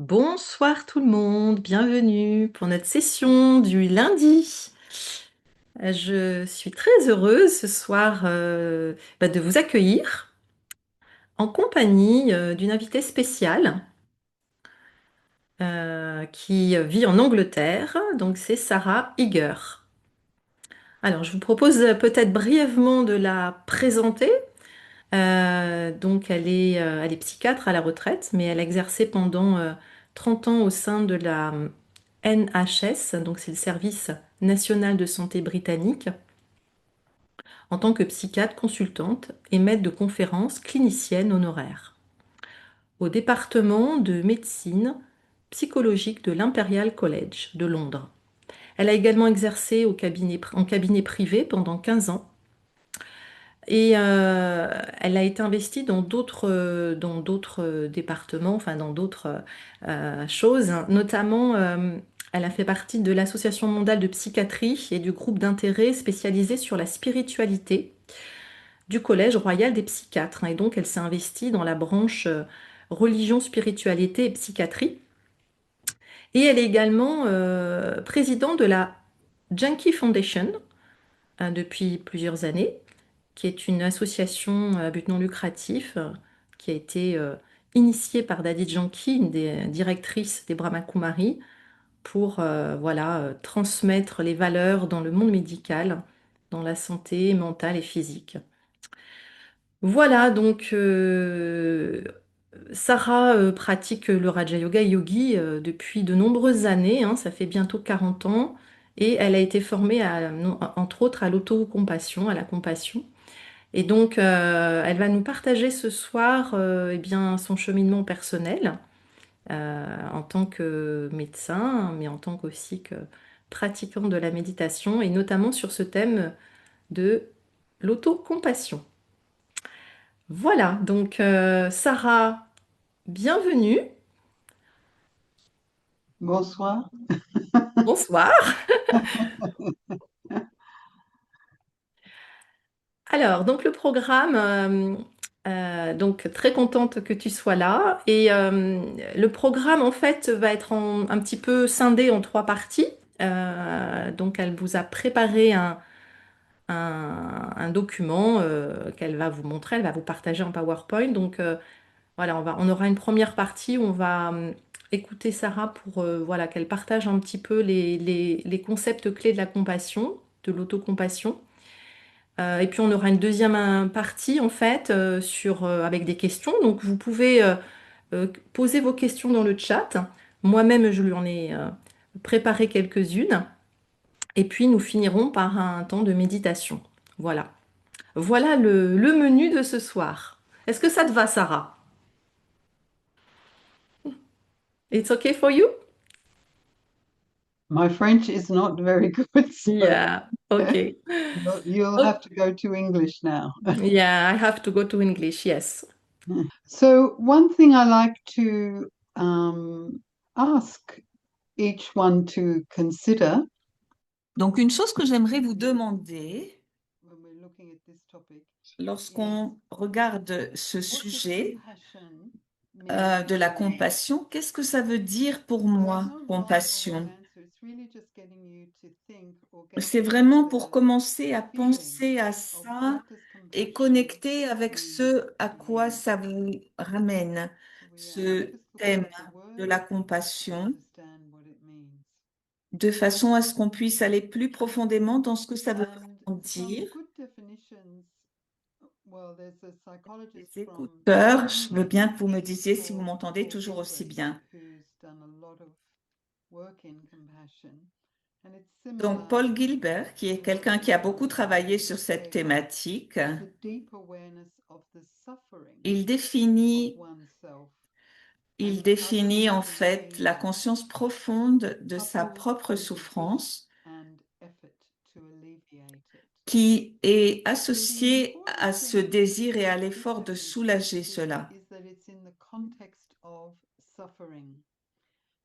Bonsoir tout le monde, bienvenue pour notre session du lundi. Je suis très heureuse ce soir de vous accueillir en compagnie d'une invitée spéciale qui vit en Angleterre, donc c'est Sarah Eager. Alors je vous propose peut-être brièvement de la présenter. Donc elle est psychiatre à la retraite, mais elle a exercé pendant 30 ans au sein de la NHS, donc c'est le service national de santé britannique, en tant que psychiatre consultante et maître de conférences clinicienne honoraire au département de médecine psychologique de l'Imperial College de Londres. Elle a également exercé en cabinet privé pendant 15 ans et elle a été investie dans d'autres départements, enfin dans d'autres choses, notamment elle a fait partie de l'Association mondiale de psychiatrie et du groupe d'intérêt spécialisé sur la spiritualité du Collège royal des psychiatres. Et donc elle s'est investie dans la branche religion, spiritualité et psychiatrie. Et elle est également présidente de la Junkie Foundation depuis plusieurs années, qui est une association à but non lucratif qui a été initiée par Dadi Janki, une des directrices des Brahma Kumaris, pour transmettre les valeurs dans le monde médical, dans la santé mentale et physique. Voilà, donc Sarah pratique le Raja Yoga et Yogi depuis de nombreuses années, hein, ça fait bientôt 40 ans, et elle a été formée entre autres à l'autocompassion, à la compassion. Et donc, elle va nous partager ce soir eh bien, son cheminement personnel en tant que médecin, mais en tant qu'aussi que pratiquant de la méditation, et notamment sur ce thème de l'autocompassion. Voilà, donc Sarah, bienvenue. Bonsoir. Bonsoir. Alors, donc le programme, donc très contente que tu sois là. Et le programme, en fait, va être un petit peu scindé en trois parties. Donc, elle vous a préparé un document qu'elle va vous montrer, elle va vous partager en PowerPoint. Donc, voilà, on aura une première partie où on va écouter Sarah pour voilà, qu'elle partage un petit peu les concepts clés de la compassion, de l'autocompassion. Et puis on aura une deuxième partie en fait avec des questions. Donc vous pouvez poser vos questions dans le chat. Moi-même, je lui en ai préparé quelques-unes. Et puis nous finirons par un temps de méditation. Voilà. Voilà le menu de ce soir. Est-ce que ça te va, Sarah? It's okay for you? My French is not very good, so Yeah. Okay. you'll Oh, have to go to English now. yeah, I have to go to English. Yes. So, one thing I like to ask each one to consider Donc, une chose que j'aimerais vous demander when we're looking at this topic lorsqu'on regarde ce what does sujet compassion mean de la to me? compassion, qu'est-ce que ça veut dire pour So, there's moi, no right or wrong compassion? answer. It's really just getting you to think or get C'est vraiment pour the commencer à feeling penser à of ça what does et compassion connecter avec mean ce à to you. quoi ça vous ramène, I'm ce just looking thème at the de word la to compassion, understand what it means. de façon à ce qu'on puisse aller plus profondément dans ce que ça veut And vraiment some dire. good definitions. Well, there's a psychologist Les from écouteurs, je veux bien que vous me England disiez si vous called m'entendez Paul toujours aussi Gilbert, bien. who's done a lot of work in compassion. And it's Donc, similar Paul Gilbert, qui est to what quelqu'un we're qui a beaucoup talking about. travaillé He sur would cette say thématique, it's a deep awareness of the suffering il of définit, oneself il and how to définit en make a fait la change conscience profonde de sa coupled propre with a gift souffrance and effort to alleviate it. qui est So the associée important à ce thing désir et à with this l'effort de definition soulager cela. is that it's in the context of suffering.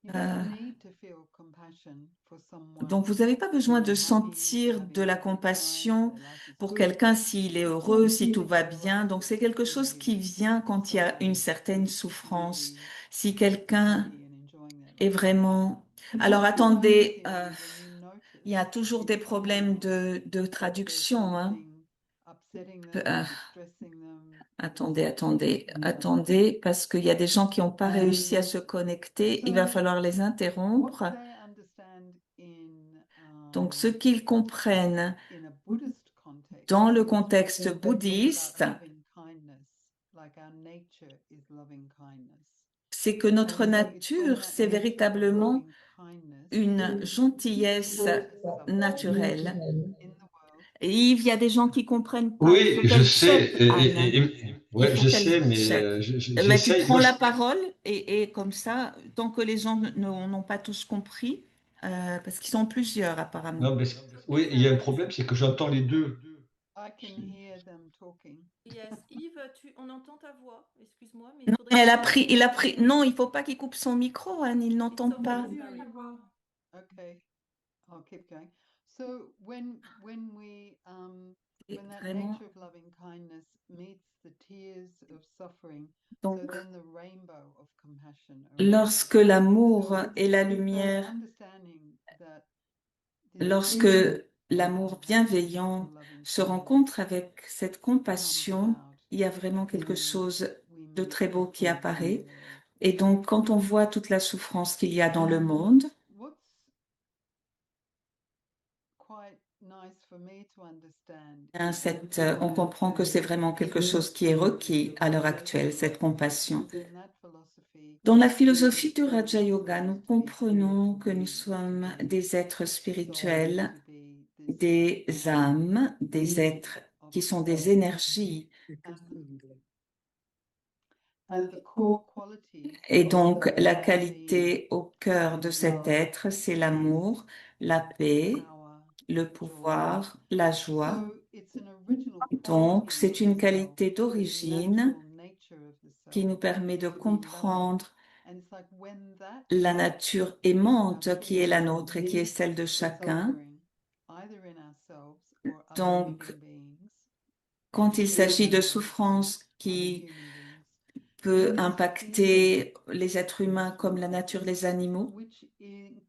You don't Euh, need to feel compassion for donc, someone vous n'avez pas when besoin de they're happy, they're sentir de having a la good time, compassion their life is pour good. quelqu'un s'il est It's not heureux, a si tout va feeling bien. Donc, c'est arising quelque in chose you qui vient when quand il y a une someone certaine is souffrance. really Si quelqu'un happy and est vraiment... Alors attendez, il y a toujours des problèmes de traduction, hein. Euh, attendez, parce qu'il y a des gens qui n'ont pas réussi à se connecter. Il va falloir les interrompre. Donc, ce qu'ils comprennent dans le contexte bouddhiste, c'est que notre nature, c'est véritablement une gentillesse naturelle. Et Yves, il y a des gens qui comprennent pas. Il faut Oui, je qu'elle sais. check, Anne. Il Ouais, faut je qu'elle sais, mais check. Mais tu j'essaye. prends la parole et comme ça, tant que les gens n'ont pas tous compris, parce qu'ils sont plusieurs apparemment. Non, mais oui, il y a un problème, c'est que j'entends les deux. I can hear them talking. Yes, Yves, on entend ta voix. Excuse-moi, mais il Non, faudrait mais que il a pris. Non, il faut pas qu'il coupe son micro, Anne. Il n'entend pas. Okay, I'll keep going. So Et when that vraiment. nature of loving kindness meets the tears of suffering, so Donc, then the rainbow of compassion lorsque arises. l'amour So et la it's lumière, understanding that this lorsque feeling l'amour compassion bienveillant or loving se kindness rencontre avec cette comes compassion, about il y a vraiment quelque when chose we de meet très beau qui suffering in apparaît. the world. Et donc, quand on voit toute la souffrance qu'il y a dans le monde, What's quite nice for me to understand hein, is on comprend que c'est vraiment quelque chose qui est requis à l'heure actuelle, cette compassion. in that philosophy, Dans la philosophie du Raja Yoga, nous comprenons que nous sommes des êtres spirituels, des âmes, des êtres qui sont des énergies. and the core qualities Et of donc, that la being qualité au cœur de cet être, c'est l'amour, la paix, power, le joy. pouvoir, la joie. So it's an original Donc, quality c'est of une the self, qualité the d'origine natural nature of the qui self nous permet de to be loving. comprendre And it's like when that la quality nature is aimante qui est la feeling nôtre et qui est celle de chacun. suffering, either in ourselves or other Donc, living beings, quand il s'agit de or souffrances other qui human beings, peut then it's a impacter les êtres humains comme la nature, les animaux, which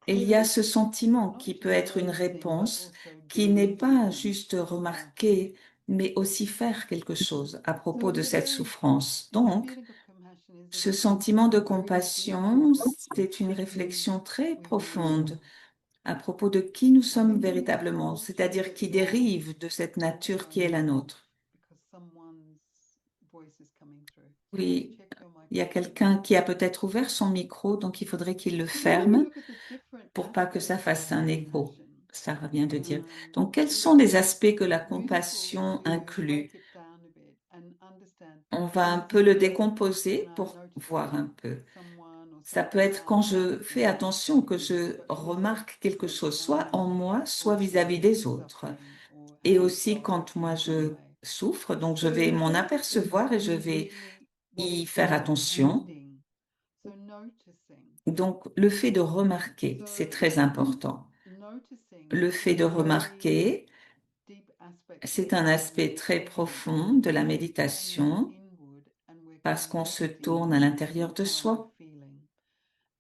il y a ce includes sentiment not qui peut just être une noticing, but réponse also qui n'est doing pas something juste about it. remarquer, mais aussi faire quelque chose à propos So de it's a cette very, souffrance. this Donc, feeling of compassion is a ce sentiment de very deep compassion, reflection c'est une of réflexion who très we really profonde are. à propos de qui nous I sommes think in this véritablement, culture c'est-à-dire that qui you're dérive de cette talking nature qui est over, la nôtre. because someone's voice is coming through. So just Oui, check your il y a microphone. quelqu'un qui a peut-être ouvert son micro, donc il faudrait qu'il le So when we ferme look at the different pour pas que ça aspects fasse of un écho. compassion, Sarah vient de dire. Donc, quels it's sont les aspects que la useful compassion to inclut? break it down a bit and understand On va un is peu le it décomposer when I'm pour voir un noticing peu. someone or Ça peut something être quand je outside fais me, attention, que je but also remarque quelque chose, soit when en I'm moi, soit vis-à-vis also des autres. suffering or Et having aussi sorrow quand in moi some je way. souffre, donc je So vais m'en that apercevoir et je is vais really what y we faire call attention. attending. So noticing. Donc, le fait de remarquer, So c'est très important. noticing Le fait is de a very remarquer, deep aspect of c'est un aspect très meditation profond de la because we're turning méditation inward and we're parce qu'on se tourne connecting à to l'intérieur de how we're soi. feeling.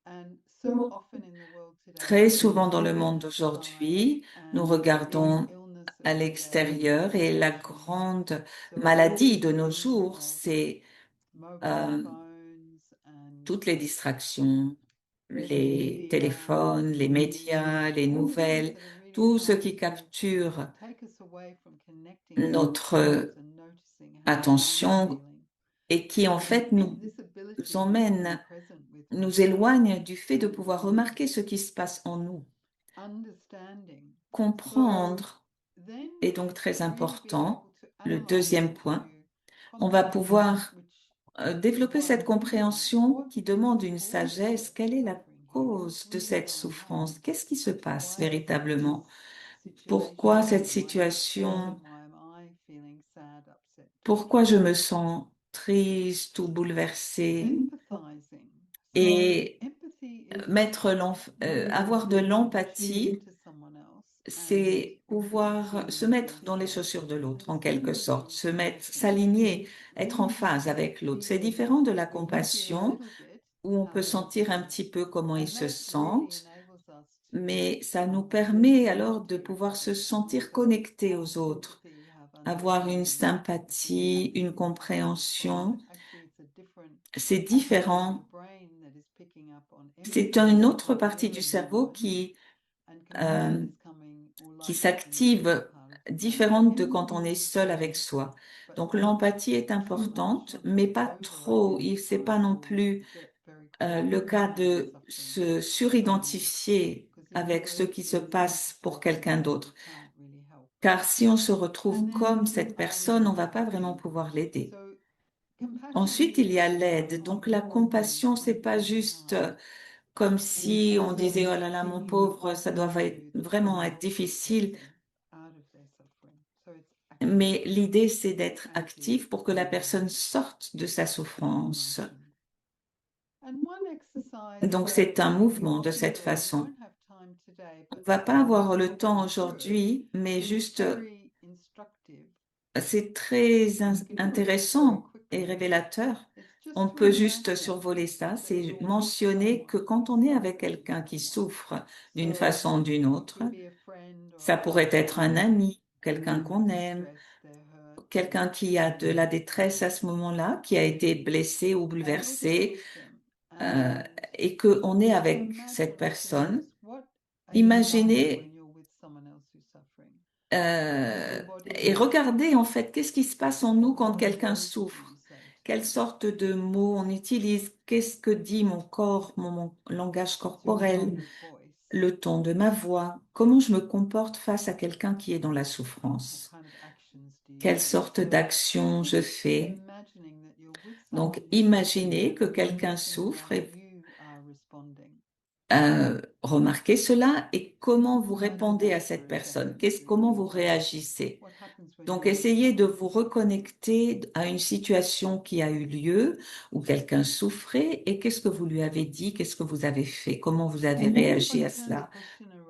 And so often in the world today, Très we're souvent dans le looking monde outside d'aujourd'hui, nous and the big regardons illness à of the day is l'extérieur et la distraction. grande So maladie de nos think jours, of c'est mobile euh, phones and toutes les distractions, les media téléphones, les médias, les all things nouvelles, that are really tout ce trying qui to capture take us away from connecting to notre ourselves and noticing how I'm attention feeling. et qui en fait nous This ability to be emmène, present with nous oneself, éloigne du fait de pouvoir remarquer ce qui se passe en nous. understanding. So Comprendre then est donc très really being important. able to Le analyze deuxième into point, on va pouvoir which développer cette one compréhension what qui is demande une causing sagesse. Quelle est la suffering here? What's cause de really cette going souffrance? on? Qu'est-ce qui se passe Why is véritablement? this Pourquoi cette situation? Why is this situation? person? Why am I feeling sad, upset, Pourquoi je distressed? me sens triste ou bouleversée? Empathizing. So Et empathy is avoir de l'empathie, into someone else and c'est pouvoir se mettre dans les yourself. chaussures de l'autre, en And quelque sorte, empathy, s'aligner, être en phase avec l'autre. C'est différent de la we hear a compassion. little bit où on peut sentir un petit peu comment ils se sentent, mais ça nous permet alors de pouvoir se sentir connectés aux autres, avoir une sympathie, une compréhension. C'est différent. C'est une autre partie du cerveau qui s'active différente de quand on est seul avec soi. Donc l'empathie est importante, mais pas trop. C'est pas non plus le cas de se suridentifier avec ce qui se passe pour quelqu'un d'autre. Car si on se retrouve comme cette personne, on va pas vraiment pouvoir l'aider. Ensuite, il y a l'aide. Donc la compassion, c'est pas juste comme si on disait, oh là là, mon pauvre, ça doit vraiment être difficile. Mais l'idée, c'est d'être actif pour que la personne sorte de sa souffrance. Donc, c'est un mouvement de cette façon. On ne va pas avoir le temps aujourd'hui, mais juste, c'est très intéressant et révélateur. On peut juste survoler ça, c'est mentionner que quand on est avec quelqu'un qui souffre d'une façon ou d'une autre, ça pourrait être un ami, quelqu'un qu'on aime, quelqu'un qui a de la détresse à ce moment-là, qui a été blessé ou bouleversé, et qu'on est avec cette personne. Imaginez et regardez en fait qu'est-ce qui se passe en nous quand quelqu'un souffre. Quelle sorte de mots on utilise? Qu'est-ce que dit mon corps, mon langage corporel, le ton de ma voix? Comment je me comporte face à quelqu'un qui est dans la souffrance? Quelle sorte d'action je fais? Donc, imaginez que quelqu'un souffre et remarquez cela et comment vous répondez à cette personne. Comment vous réagissez? Donc, essayez de vous reconnecter à une situation qui a eu lieu où quelqu'un souffrait et qu'est-ce que vous lui avez dit, qu'est-ce que vous avez fait, comment vous avez réagi à cela.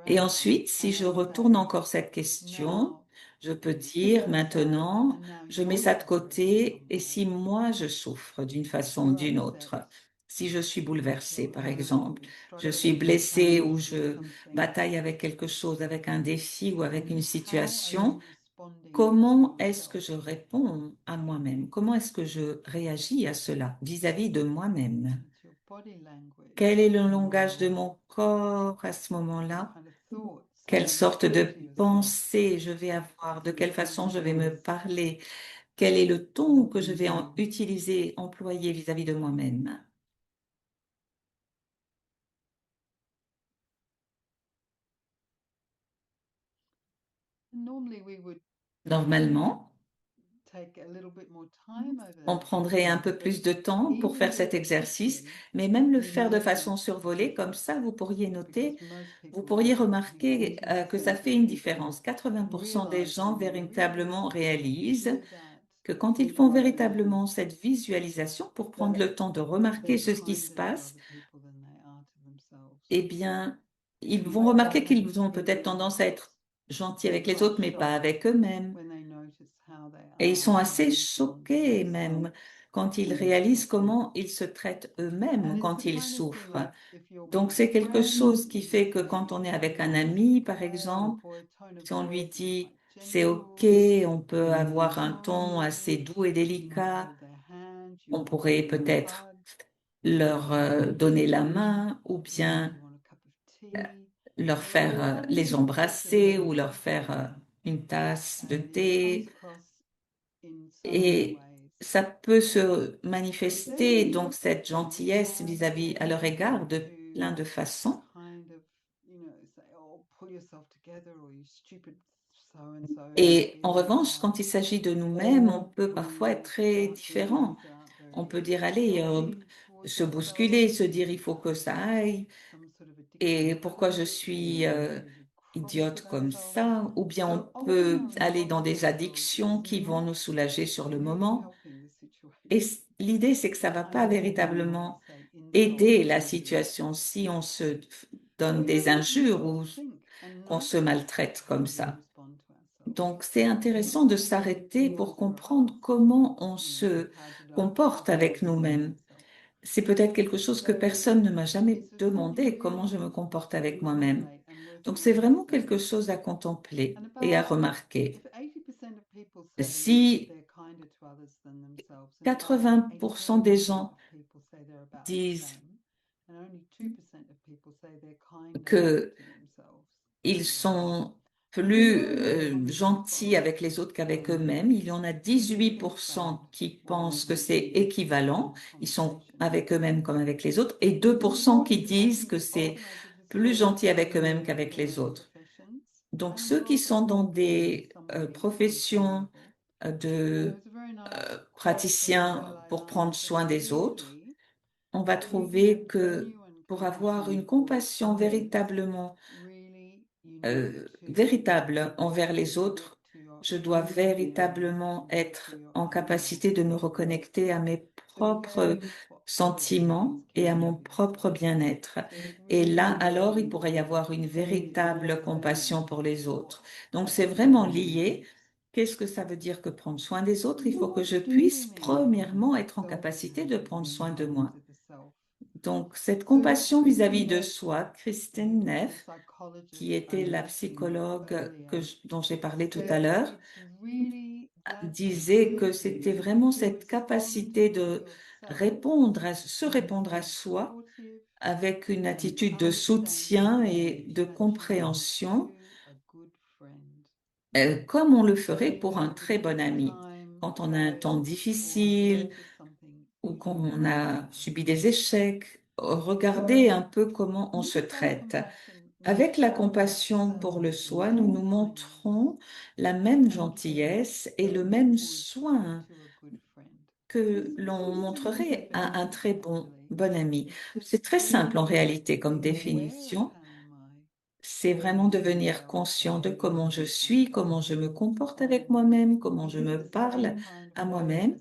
Et ensuite, si je retourne encore cette question, je peux dire maintenant, je mets ça de côté et si moi je souffre d'une façon ou d'une autre, si je suis bouleversée par exemple, je suis blessée ou je bataille avec quelque chose, avec un défi ou avec une situation, comment est-ce que je réponds à moi-même? Comment est-ce que je réagis à cela vis-à-vis de moi-même? Quel est le langage de mon corps à ce moment-là? Quelle sorte de pensée je vais avoir? De quelle façon je vais me parler? Quel est le ton que je vais utiliser, employer vis-à-vis de moi-même? Normalement, on prendrait un peu plus de temps pour faire cet exercice, mais même le faire de façon survolée, comme ça, vous pourriez noter, vous pourriez remarquer que ça fait une différence. 80% des gens véritablement réalisent que quand ils font véritablement cette visualisation pour prendre le temps de remarquer ce qui se passe, eh bien, ils vont remarquer qu'ils ont peut-être tendance à être gentils avec les autres, mais pas avec eux-mêmes. Et ils sont assez choqués même quand ils réalisent comment ils se traitent eux-mêmes quand ils souffrent. Donc, c'est quelque chose qui fait que quand on est avec un ami, par exemple, si on lui dit c'est OK, on peut avoir un ton assez doux et délicat, on pourrait peut-être leur donner la main ou bien leur faire les embrasser ou leur faire une tasse de thé. Et ça peut se manifester, donc cette gentillesse vis-à-vis à leur égard de plein de façons. Et en revanche, quand il s'agit de nous-mêmes, on peut parfois être très différent. On peut dire, allez, se bousculer, se dire, il faut que ça aille. Et pourquoi je suis idiote comme ça? Ou bien on peut aller dans des addictions qui vont nous soulager sur le moment. Et l'idée, c'est que ça va pas véritablement aider la situation si on se donne des injures ou qu'on se maltraite comme ça. Donc, c'est intéressant de s'arrêter pour comprendre comment on se comporte avec nous-mêmes. c'est peut-être quelque chose que personne ne m'a jamais demandé, comment je me comporte avec moi-même. Donc, c'est vraiment quelque chose à contempler et à remarquer. Si 80% des gens disent qu'ils sont plus gentils avec les autres qu'avec eux-mêmes, il y en a 18% qui pensent que c'est équivalent, ils sont avec eux-mêmes comme avec les autres, et 2% qui disent que c'est plus gentil avec eux-mêmes qu'avec les autres. Donc, ceux qui sont dans des professions de praticiens pour prendre soin des autres, on va trouver que pour avoir une compassion véritablement véritable envers les autres, je dois véritablement être en capacité de me reconnecter à mes propres sentiments et à mon propre bien-être. Et là, alors, il pourrait y avoir une véritable compassion pour les autres. Donc, c'est vraiment lié. Qu'est-ce que ça veut dire que prendre soin des autres? Il faut que je puisse, premièrement, être en capacité de prendre soin de moi. Donc, cette compassion vis-à-vis de soi, Christine Neff, qui était la psychologue dont j'ai parlé tout à l'heure, disait que c'était vraiment cette capacité de se répondre à soi avec une attitude de soutien et de compréhension, comme on le ferait pour un très bon ami. Quand on a un temps difficile ou qu'on a subi des échecs, regardez un peu comment on se traite. Avec la compassion pour le soi, nous nous montrons la même gentillesse et le même soin que l'on montrerait à un très bon ami. C'est très simple en réalité comme définition. C'est vraiment devenir conscient de comment je suis, comment je me comporte avec moi-même, comment je me parle à moi-même.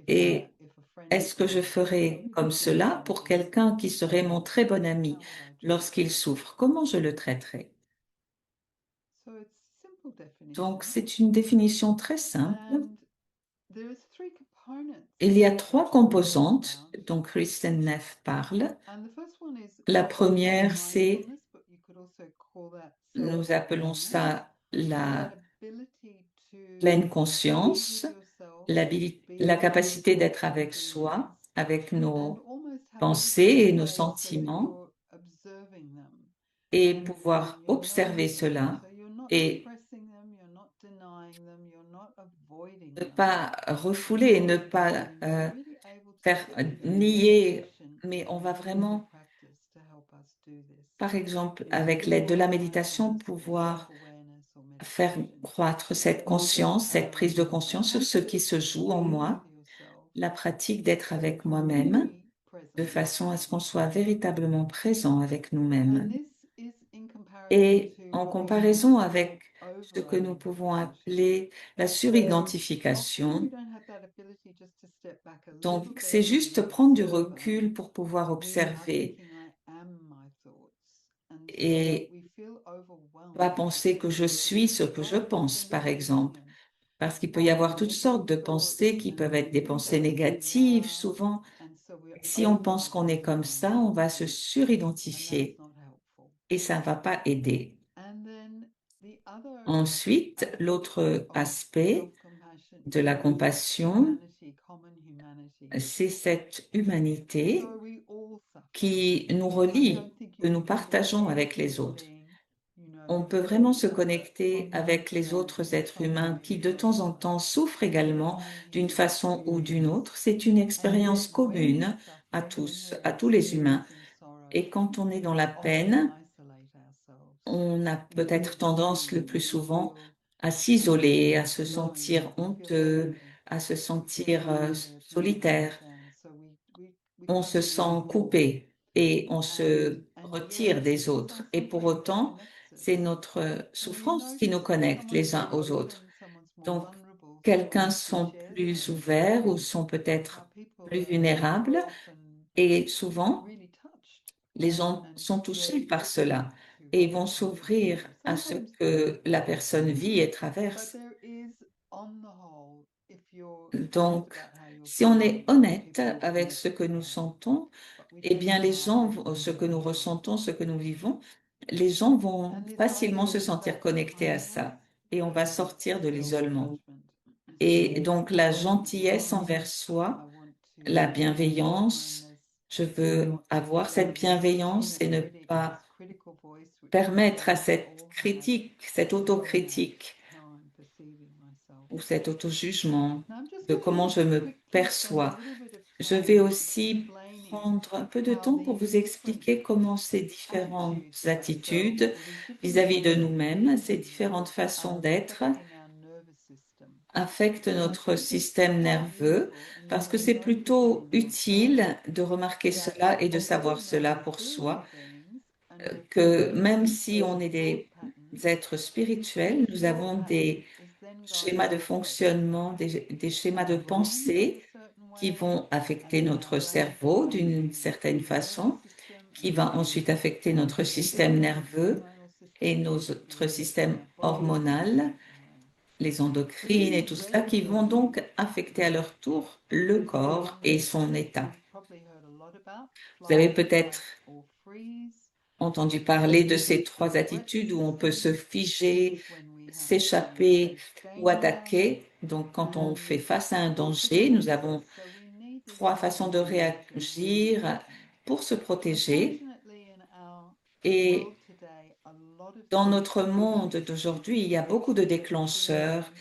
Et est-ce que je ferais comme cela pour quelqu'un qui serait mon très bon ami lorsqu'il souffre? Comment je le traiterais? Donc, c'est une définition très simple. Il y a trois composantes dont Kristen Neff parle. La première, c'est, nous appelons ça la pleine conscience, la capacité d'être avec soi, avec nos pensées et nos sentiments, et pouvoir observer cela et ne pas refouler, ne pas faire nier, mais on va vraiment, par exemple, avec l'aide de la méditation, pouvoir faire croître cette conscience, cette prise de conscience sur ce qui se joue en moi, la pratique d'être avec moi-même, de façon à ce qu'on soit véritablement présent avec nous-mêmes. Et en comparaison avec ce que nous pouvons appeler la suridentification, donc c'est juste prendre du recul pour pouvoir observer et pas penser que je suis ce que je pense, par exemple. Parce qu'il peut y avoir toutes sortes de pensées qui peuvent être des pensées négatives, souvent. Si on pense qu'on est comme ça, on va se suridentifier et ça ne va pas aider. Ensuite, l'autre aspect de la compassion, c'est cette humanité qui nous relie, que nous partageons avec les autres. On peut vraiment se connecter avec les autres êtres humains qui, de temps en temps, souffrent également d'une façon ou d'une autre. C'est une expérience commune à tous les humains. Et quand on est dans la peine, on a peut-être tendance le plus souvent à s'isoler, à se sentir honteux, à se sentir solitaire. On se sent coupé et on se retire des autres. Et pour autant, c'est notre souffrance qui nous connecte les uns aux autres. Donc, quelqu'un sont plus ouverts ou sont peut-être plus vulnérables et souvent, les gens sont touchés par cela et vont s'ouvrir à ce que la personne vit et traverse. Donc, Si on est honnête avec ce que nous sentons, eh bien les gens, ce que nous ressentons, ce que nous vivons, les gens vont facilement se sentir connectés à ça et on va sortir de l'isolement. Et donc la gentillesse envers soi, la bienveillance, je veux avoir cette bienveillance et ne pas permettre à cette critique, cette autocritique ou cet auto-jugement de comment je me perçois. Je vais aussi prendre un peu de temps pour vous expliquer comment ces différentes attitudes vis-à-vis de nous-mêmes, ces différentes façons d'être affectent notre système nerveux, parce que c'est plutôt utile de remarquer cela et de savoir cela pour soi, que même si on est des êtres spirituels, nous avons des schémas de fonctionnement, des schémas de pensée qui vont affecter notre cerveau d'une certaine façon, qui va ensuite affecter notre système nerveux et notre système hormonal, les endocrines et tout cela, qui vont donc affecter à leur tour le corps et son état. Vous avez peut-être entendu parler de ces trois attitudes où on peut se figer, s'échapper ou attaquer. Donc, quand on fait face à un danger, nous avons trois façons de réagir pour se protéger. Et dans notre monde d'aujourd'hui, il y a beaucoup de déclencheurs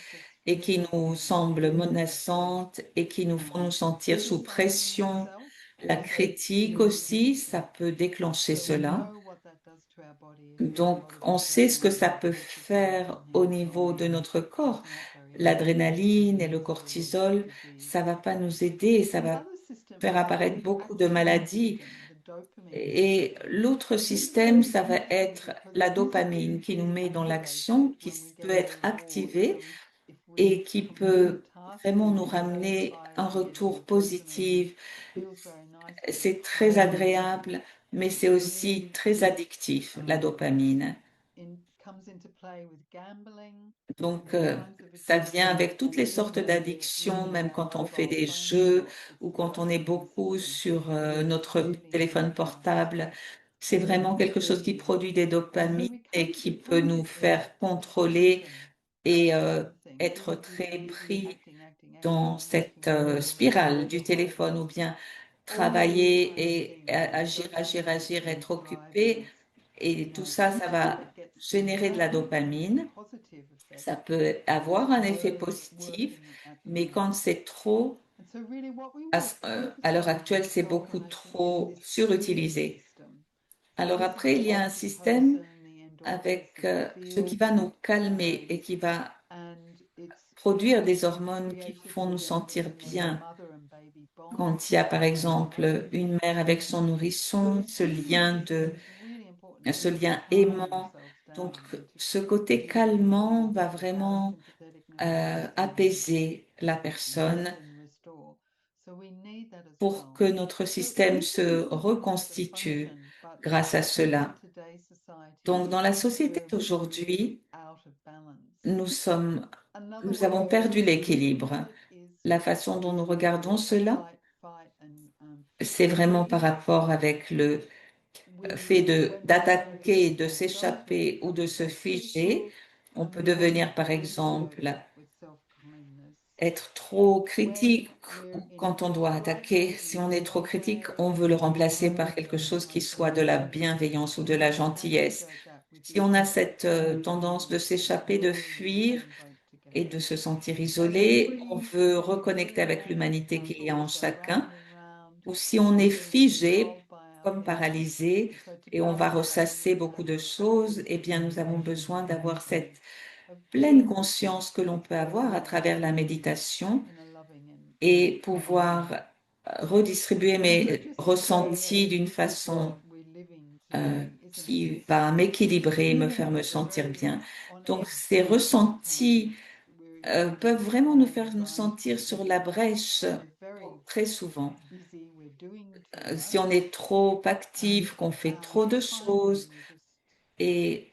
et qui nous semblent menaçantes et qui nous font nous sentir sous pression. La critique aussi, ça peut déclencher cela. Donc, on sait ce que ça peut faire au niveau de notre corps. L'adrénaline et le cortisol, ça va pas nous aider et ça va faire apparaître beaucoup de maladies. Et l'autre système, ça va être la dopamine qui nous met dans l'action, qui peut être activée et qui peut vraiment nous ramener un retour positif. C'est très agréable, mais c'est aussi très addictif, la dopamine. Donc, ça vient avec toutes les sortes d'addictions, même quand on fait des jeux ou quand on est beaucoup sur notre téléphone portable. C'est vraiment quelque chose qui produit des dopamines et qui peut nous faire contrôler et être très pris dans cette spirale du téléphone ou bien travailler et agir, agir, agir, être occupé. Et tout ça, ça va générer de la dopamine. Ça peut avoir un effet positif, mais quand c'est trop, à l'heure actuelle, c'est beaucoup trop surutilisé. Alors après, il y a un système avec ce qui va nous calmer et qui va produire des hormones qui nous font nous sentir bien. Quand il y a, par exemple, une mère avec son nourrisson, ce lien aimant. Donc, ce côté calmant va vraiment apaiser la personne pour que notre système se reconstitue grâce à cela. Donc, dans la société d'aujourd'hui, nous avons perdu l'équilibre. La façon dont nous regardons cela, c'est vraiment par rapport avec le fait d'attaquer, de s'échapper ou de se figer. On peut devenir, par exemple, être trop critique quand on doit attaquer. Si on est trop critique, on veut le remplacer par quelque chose qui soit de la bienveillance ou de la gentillesse. Si on a cette tendance de s'échapper, de fuir et de se sentir isolé, on veut reconnecter avec l'humanité qu'il y a en chacun. Ou si on est figé, comme paralysé, et on va ressasser beaucoup de choses, eh bien, nous avons besoin d'avoir cette pleine conscience que l'on peut avoir à travers la méditation et pouvoir redistribuer mes ressentis d'une façon qui va m'équilibrer, me faire me sentir bien. Donc, ces ressentis peuvent vraiment nous faire nous sentir sur la brèche très souvent. Si on est trop actif, qu'on fait trop de choses et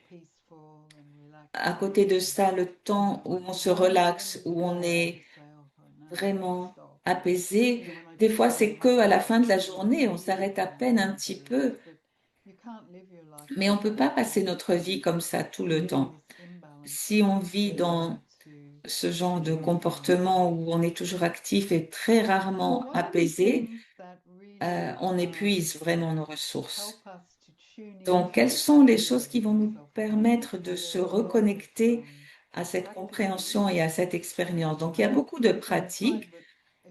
à côté de ça, le temps où on se relaxe, où on est vraiment apaisé. Des fois, c'est que à la fin de la journée, on s'arrête à peine un petit peu, mais on ne peut pas passer notre vie comme ça tout le temps. Si on vit dans ce genre de comportement où on est toujours actif et très rarement apaisé, on épuise vraiment nos ressources. Donc, quelles sont les choses qui vont nous permettre de se reconnecter à cette compréhension et à cette expérience? Donc, il y a beaucoup de pratiques.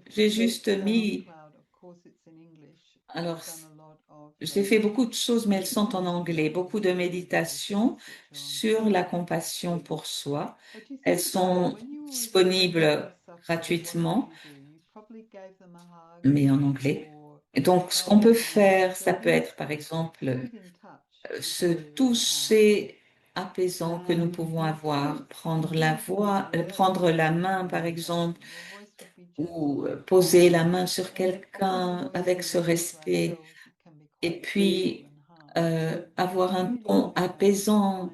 J'ai juste mis, alors, j'ai fait beaucoup de choses, mais elles sont en anglais, beaucoup de méditations sur la compassion pour soi. Elles sont disponibles gratuitement, mais en anglais. Et donc, ce qu'on peut faire, ça peut être, par exemple, ce toucher apaisant que nous pouvons avoir, prendre la voix, prendre la main, par exemple, ou poser la main sur quelqu'un avec ce respect, et puis avoir un ton apaisant,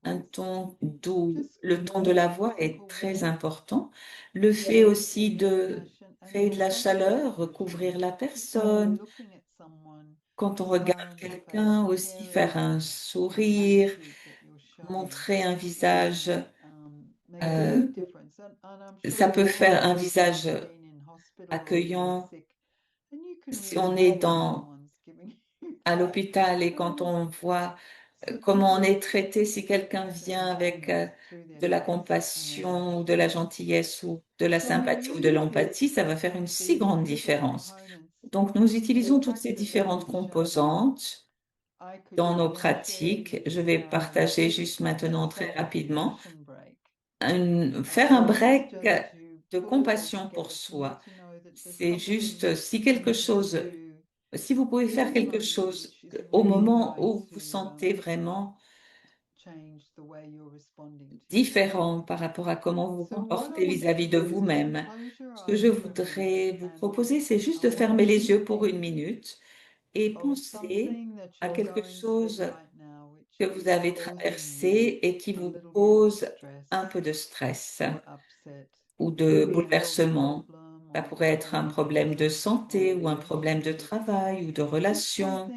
un ton doux. Le ton de la voix est très important. Le fait aussi de créer de la chaleur, recouvrir la personne. Quand on regarde quelqu'un aussi, faire un sourire, montrer un visage, euh, ça peut faire un visage accueillant. Si on est à l'hôpital et quand on voit comment on est traité, si quelqu'un vient avec de la compassion ou de la gentillesse ou de la sympathie ou de l'empathie, ça va faire une si grande différence. Donc, nous utilisons toutes ces différentes composantes dans nos pratiques. Je vais partager juste maintenant très rapidement. Faire un break de compassion pour soi. C'est juste si vous pouvez faire quelque chose au moment où vous sentez vraiment différent par rapport à comment vous vous comportez vis-à-vis de vous-même. Ce que je voudrais vous proposer, c'est juste de fermer les yeux pour une minute et penser à quelque chose que vous avez traversé et qui vous cause un peu de stress ou de bouleversement. Ça pourrait être un problème de santé ou un problème de travail ou de relation,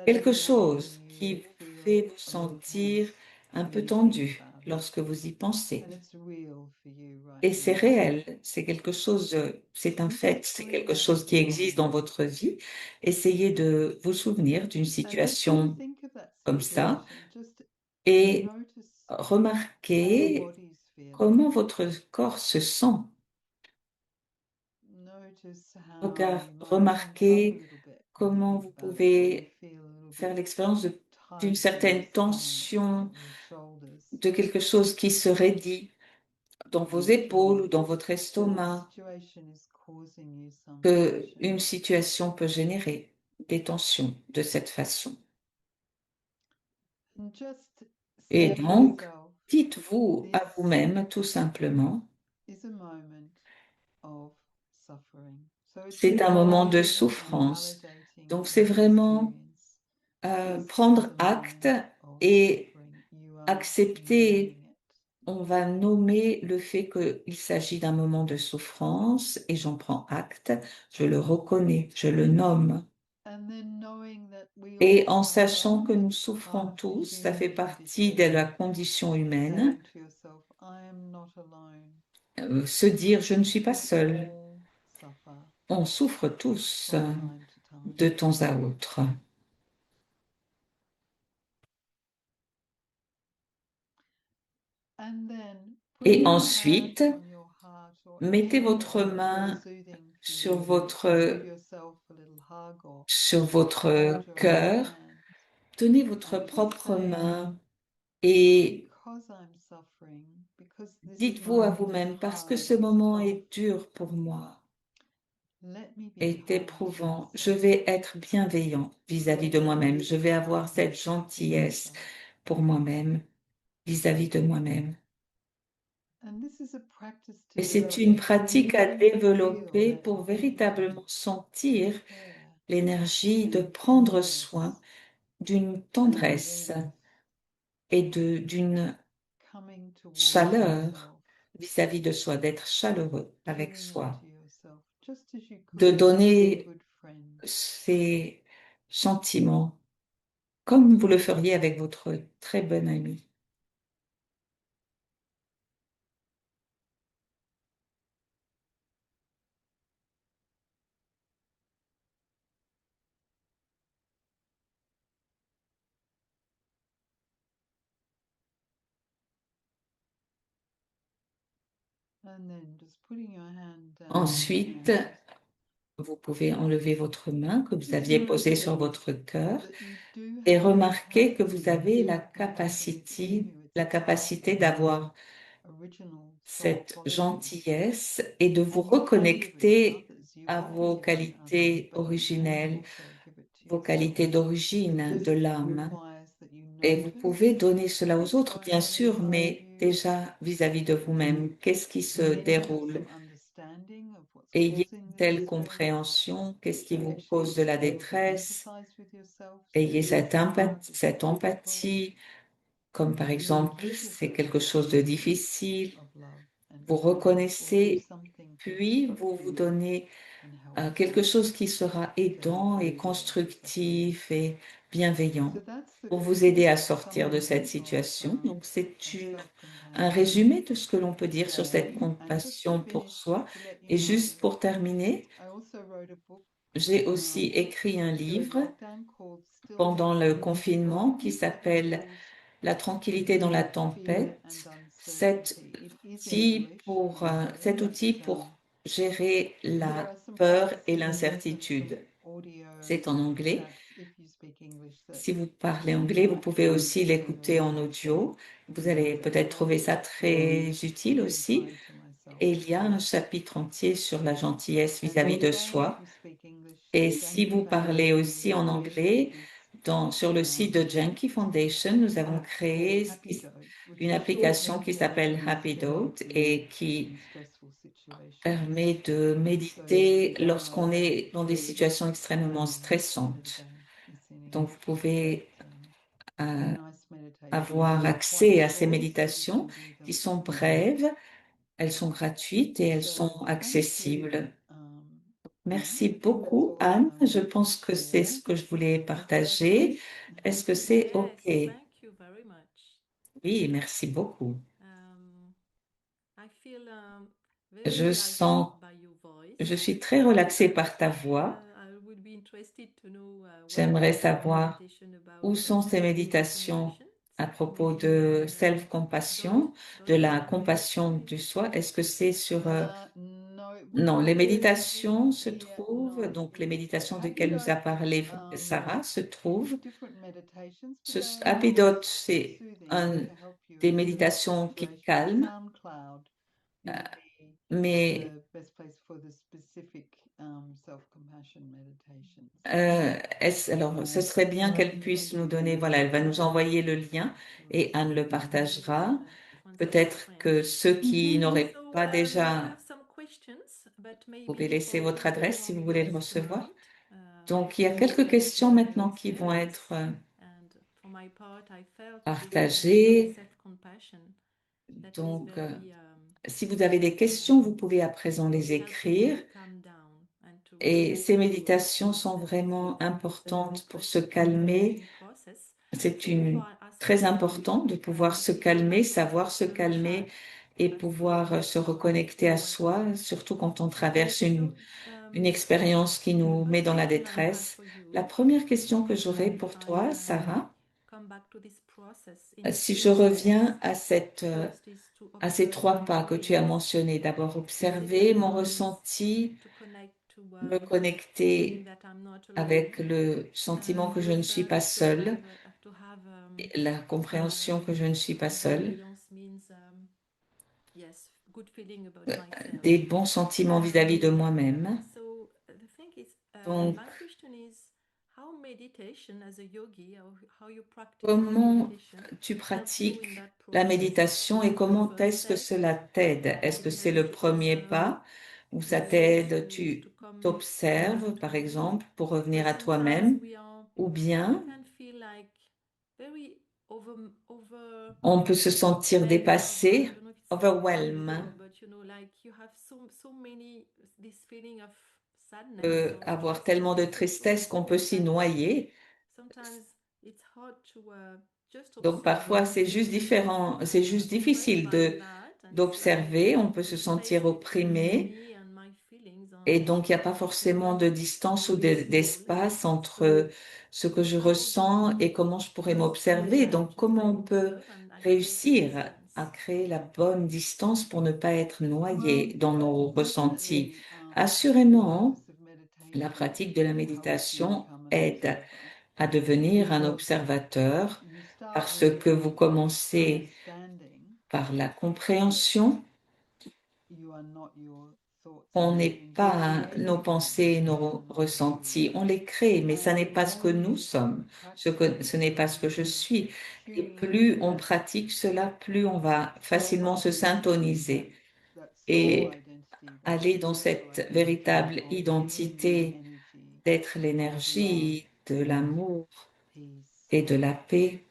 quelque chose qui vous fait vous sentir un peu tendu lorsque vous y pensez. Et c'est réel, c'est quelque chose, c'est un fait, c'est quelque chose qui existe dans votre vie. Essayez de vous souvenir d'une situation comme ça et remarquez comment votre corps se sent. Remarquez comment vous pouvez faire l'expérience d'une certaine tension, de quelque chose qui se raidit dans vos épaules ou dans votre estomac, que une situation peut générer des tensions de cette façon. Et donc, dites-vous à vous-même tout simplement, c'est un moment de souffrance. Donc, c'est vraiment prendre acte et accepter. On va nommer le fait qu'il s'agit d'un moment de souffrance et j'en prends acte, je le reconnais, je le nomme. Et en sachant que nous souffrons tous, ça fait partie de la condition humaine, se dire je ne suis pas seul. On souffre tous de temps à autre. Et ensuite, mettez votre main sur votre cœur, tenez votre propre main et dites-vous à vous-même, parce que ce moment est dur pour moi, est éprouvant, je vais être bienveillant vis-à-vis de moi-même, je vais avoir cette gentillesse pour moi-même, vis-à-vis de moi-même. Et c'est une pratique à développer pour véritablement sentir l'énergie de prendre soin d'une tendresse et d'une chaleur vis-à-vis de soi, d'être chaleureux avec soi. just as you de could to a donner good friend. ces sentiments comme vous le feriez avec votre très bonne amie. And then just putting your hand down Ensuite, vous pouvez enlever votre main que vous aviez posée sur votre cœur that you do et have the remarquez que vous avez capacity la of compassion capacité, within you. It's la capacité d'avoir original soul cette quality. gentillesse et de vous And you can give it to reconnecter others. You à are vos giving it to others, qualités but you can originelles, also give it to vos yourself. qualités d'origine This de l'âme. requires that you Et vous notice pouvez donner cela aux what's autres, going bien on sûr, inside mais you. déjà vis-à-vis de vous-même, qu'est-ce qui se Then have déroule? some understanding of what's Ayez causing une the telle distress. compréhension, qu'est-ce qui vous Actually cause de la able to détresse? empathize with yourself. So Ayez it's cette hard, it's cette difficult. empathie, comme par exemple, Give c'est yourself quelque the chose de capacity difficile. of love and Vous kindness, or do reconnaissez, something puis vous vous constructive donnez and helpful quelque chose qui sera to aidant help et you get out of that. constructif et So bienveillant that's the pour vous aider à quick sortir de cette summary situation. of Donc, c'est un self-compassion. résumé de ce que l'on peut dire sur cette And just to compassion pour finish, soi. to let you Et know, juste pour terminer, I also wrote a book j'ai aussi écrit un during livre lockdown called pendant le Stillness confinement qui Broken s'appelle Petals La tranquillité dans la of Fear tempête, and Uncertainty. It is in English, cet outil but pour gérer there la are some peur parts et of l'incertitude. some audio C'est en anglais. that if you speak English that Si vous parlez anglais, vous might pouvez find aussi l'écouter en beneficial. audio. Vous allez peut-être trouver ça très utile Being aussi. kind to myself. Et il y a un chapitre entier sur la gentillesse And vis-à-vis de again, if soi. you speak English, Et the si Janky vous parlez aussi en Foundation anglais, is sur le site de Janky Foundation, nous avons called créé Happy Dote, which une is short application qui s'appelle meditation Happy Dot et qui in stressful situations. permet de So you méditer can lorsqu'on download that est dans des situations extrêmement stressantes. today. It's in Donc, vous English, pouvez but, euh, nice meditation. avoir They're accès quite à ces short, but you méditations can do qui them sont anywhere. brèves, elles sont gratuites et elles So sont thank you. accessibles. Merci Anne. I think that's beaucoup, all Anne. I Je wanted to pense que c'est ce share. que je voulais Is that partager. okay? Est-ce que c'est Yes, OK? thank you very much. Oui, merci beaucoup. I feel very Je relaxed sens, by your voice. je suis très relaxée par ta voix. I would be interested to know J'aimerais savoir meditation about où sont ces méditations self-compassion. à propos de self-compassion, de la compassion du soi. Est-ce que c'est sur... No, it Non, wouldn't les be méditations se here. trouvent, No. donc les méditations Happy desquelles nous a Dote, parlé Sarah se trouvent. different meditations, but Ce they are Happy nice, Dot, c'est soothing to help you des in stressful méditations qui situations. calment, SoundCloud would be mais the best place for the specific self-compassion meditations. alors, ce serait bien qu'elle puisse nous donner, voilà, elle va nous envoyer le lien et Anne le partagera. Peut-être que ceux qui n'auraient So pas we déjà, have some questions, but vous maybe pouvez laisser for votre adresse si vous voulez le just recevoir. tonight. Donc, il y a quelques questions maintenant qui vont être And for my part, I felt partagées. self-compassion. That Donc, is very, si vous avez des questions, vous pouvez à présent les helping écrire. to calm down and to Et reconnect ces to méditations sont yourself. vraiment importantes pour se Very calmer. challenging process. C'est So before I ask très you, important de pouvoir se calmer, savoir se calmer et pouvoir se reconnecter à soi, surtout quand on traverse une expérience qui nous met dans la détresse. La première question que j'aurais pour toi, Sarah, si je reviens à ces trois pas que tu as mentionnés, d'abord observer mon ressenti, me connecter avec le sentiment que je ne suis pas seule, la compréhension que je ne suis pas seule, des bons sentiments vis-à-vis de moi-même. Donc, comment tu pratiques la méditation et comment est-ce que cela t'aide? Est-ce que c'est le premier pas où ça t'aide, tu t'observes, par exemple, pour revenir à toi-même, ou bien On peut se sentir dépassé, overwhelm, peut avoir tellement de tristesse qu'on peut s'y noyer. Donc parfois c'est juste différent, c'est juste difficile d'observer, on peut se sentir opprimé et donc il n'y a pas forcément de distance ou d'espace entre ce que je ressens et comment je pourrais m'observer. Donc comment on peut réussir à créer la bonne distance pour ne pas être noyé dans nos ressentis? Assurément, la pratique de la méditation aide à devenir un observateur parce que vous commencez par la compréhension. On n'est pas nos pensées, nos ressentis, on les crée, mais ça n'est pas ce que nous sommes, ce n'est pas ce que je suis. Et plus on pratique cela, plus on va facilement se syntoniser et aller dans cette véritable identité d'être l'énergie, de l'amour et de la paix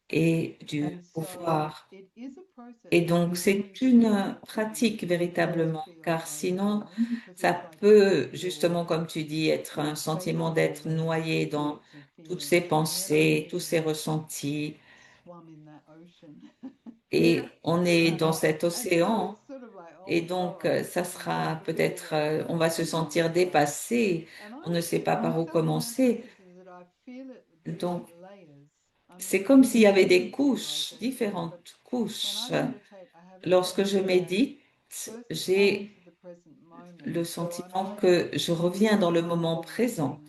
et du pouvoir. Et donc, c'est une pratique véritablement, car sinon, ça peut, justement, comme tu dis, être un sentiment d'être noyé dans toutes ces pensées, tous ces ressentis. Et on est dans cet océan, et donc, ça sera peut-être, on va se sentir dépassé, on ne sait pas par où commencer. Donc, c'est comme s'il y avait des couches, différentes couches. Lorsque je médite, j'ai le sentiment que je reviens dans le moment présent.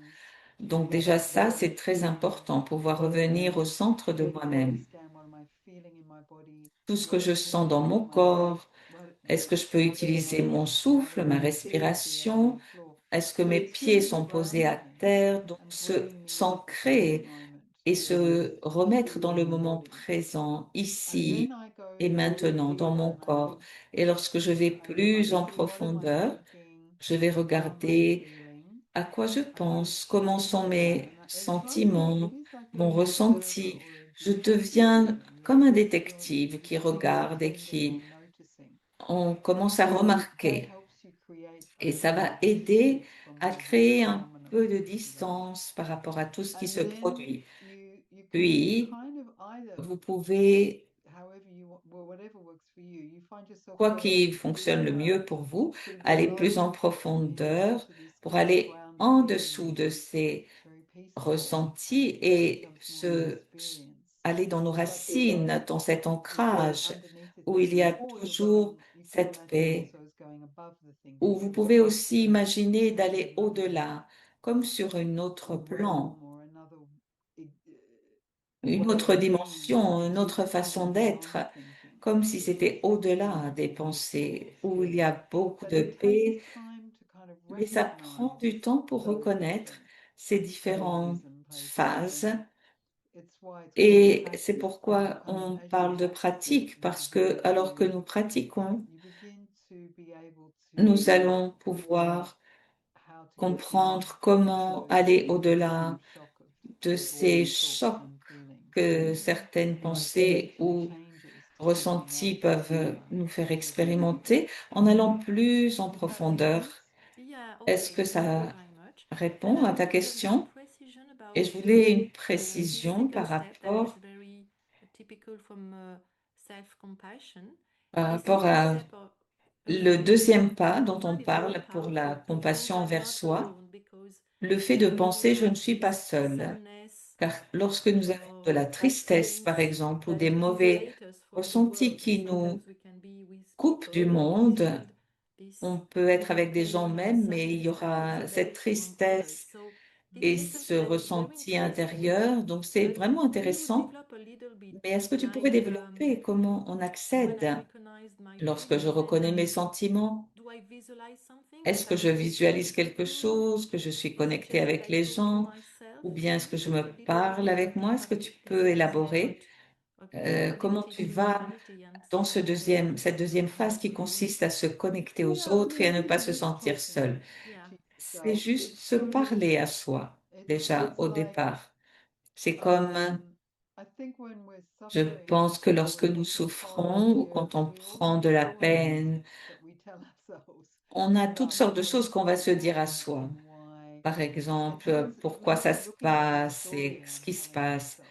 Donc déjà ça, c'est très important, pouvoir revenir au centre de moi-même. Tout ce que je sens dans mon corps, est-ce que je peux utiliser mon souffle, ma respiration? Est-ce que mes pieds sont posés à terre? Donc s'ancrer et se remettre dans le moment présent, ici et maintenant, dans mon corps. Et lorsque je vais plus en profondeur, je vais regarder à quoi je pense, comment sont mes sentiments, mon ressenti. Je deviens comme un détective qui regarde et qui on commence à remarquer. Et ça va aider à créer un peu de distance par rapport à tout ce qui se produit. Puis, vous pouvez, quoi qui fonctionne le mieux pour vous, aller plus en profondeur pour aller en dessous de ces ressentis et aller dans nos racines, dans cet ancrage où il y a toujours cette paix, où vous pouvez aussi imaginer d'aller au-delà, comme sur un autre plan, une autre dimension, une autre façon d'être, comme si c'était au-delà des pensées, où il y a beaucoup de paix, mais ça prend du temps pour reconnaître ces différentes phases. Et c'est pourquoi on parle de pratique, parce que alors que nous pratiquons, nous allons pouvoir comprendre comment aller au-delà de ces chocs que certaines pensées ou ressentis peuvent nous faire expérimenter en allant plus en profondeur. Est-ce que ça répond à ta question? Et je voulais une précision par rapport à le deuxième pas dont on parle pour la compassion envers soi, le fait de penser je ne suis pas seule. Car lorsque nous avons de la tristesse, par exemple, ou des mauvais ressentis qui nous coupent du monde, on peut être avec des gens même, mais il y aura cette tristesse et ce ressenti intérieur. Donc, c'est vraiment intéressant. Mais est-ce que tu pourrais développer comment on accède lorsque je reconnais mes sentiments? Est-ce que je visualise quelque chose, que je suis connectée avec les gens, ou bien est-ce que je me parle avec moi? Est-ce que tu peux élaborer comment tu vas dans cette deuxième phase qui consiste à se connecter aux autres et à ne pas se sentir seul? C'est juste se parler à soi, déjà au départ. C'est comme I think when we're Je suffering, pense que lorsque nous it's souffrons ou hard quand on we prend also de la have peine, stories that we tell ourselves on a toutes about sortes de what's choses qu'on va se dire à happening soi. and why. Par And so exemple, it's pourquoi ça maybe se looking at the passe story et I'm ce qui se telling passe. myself,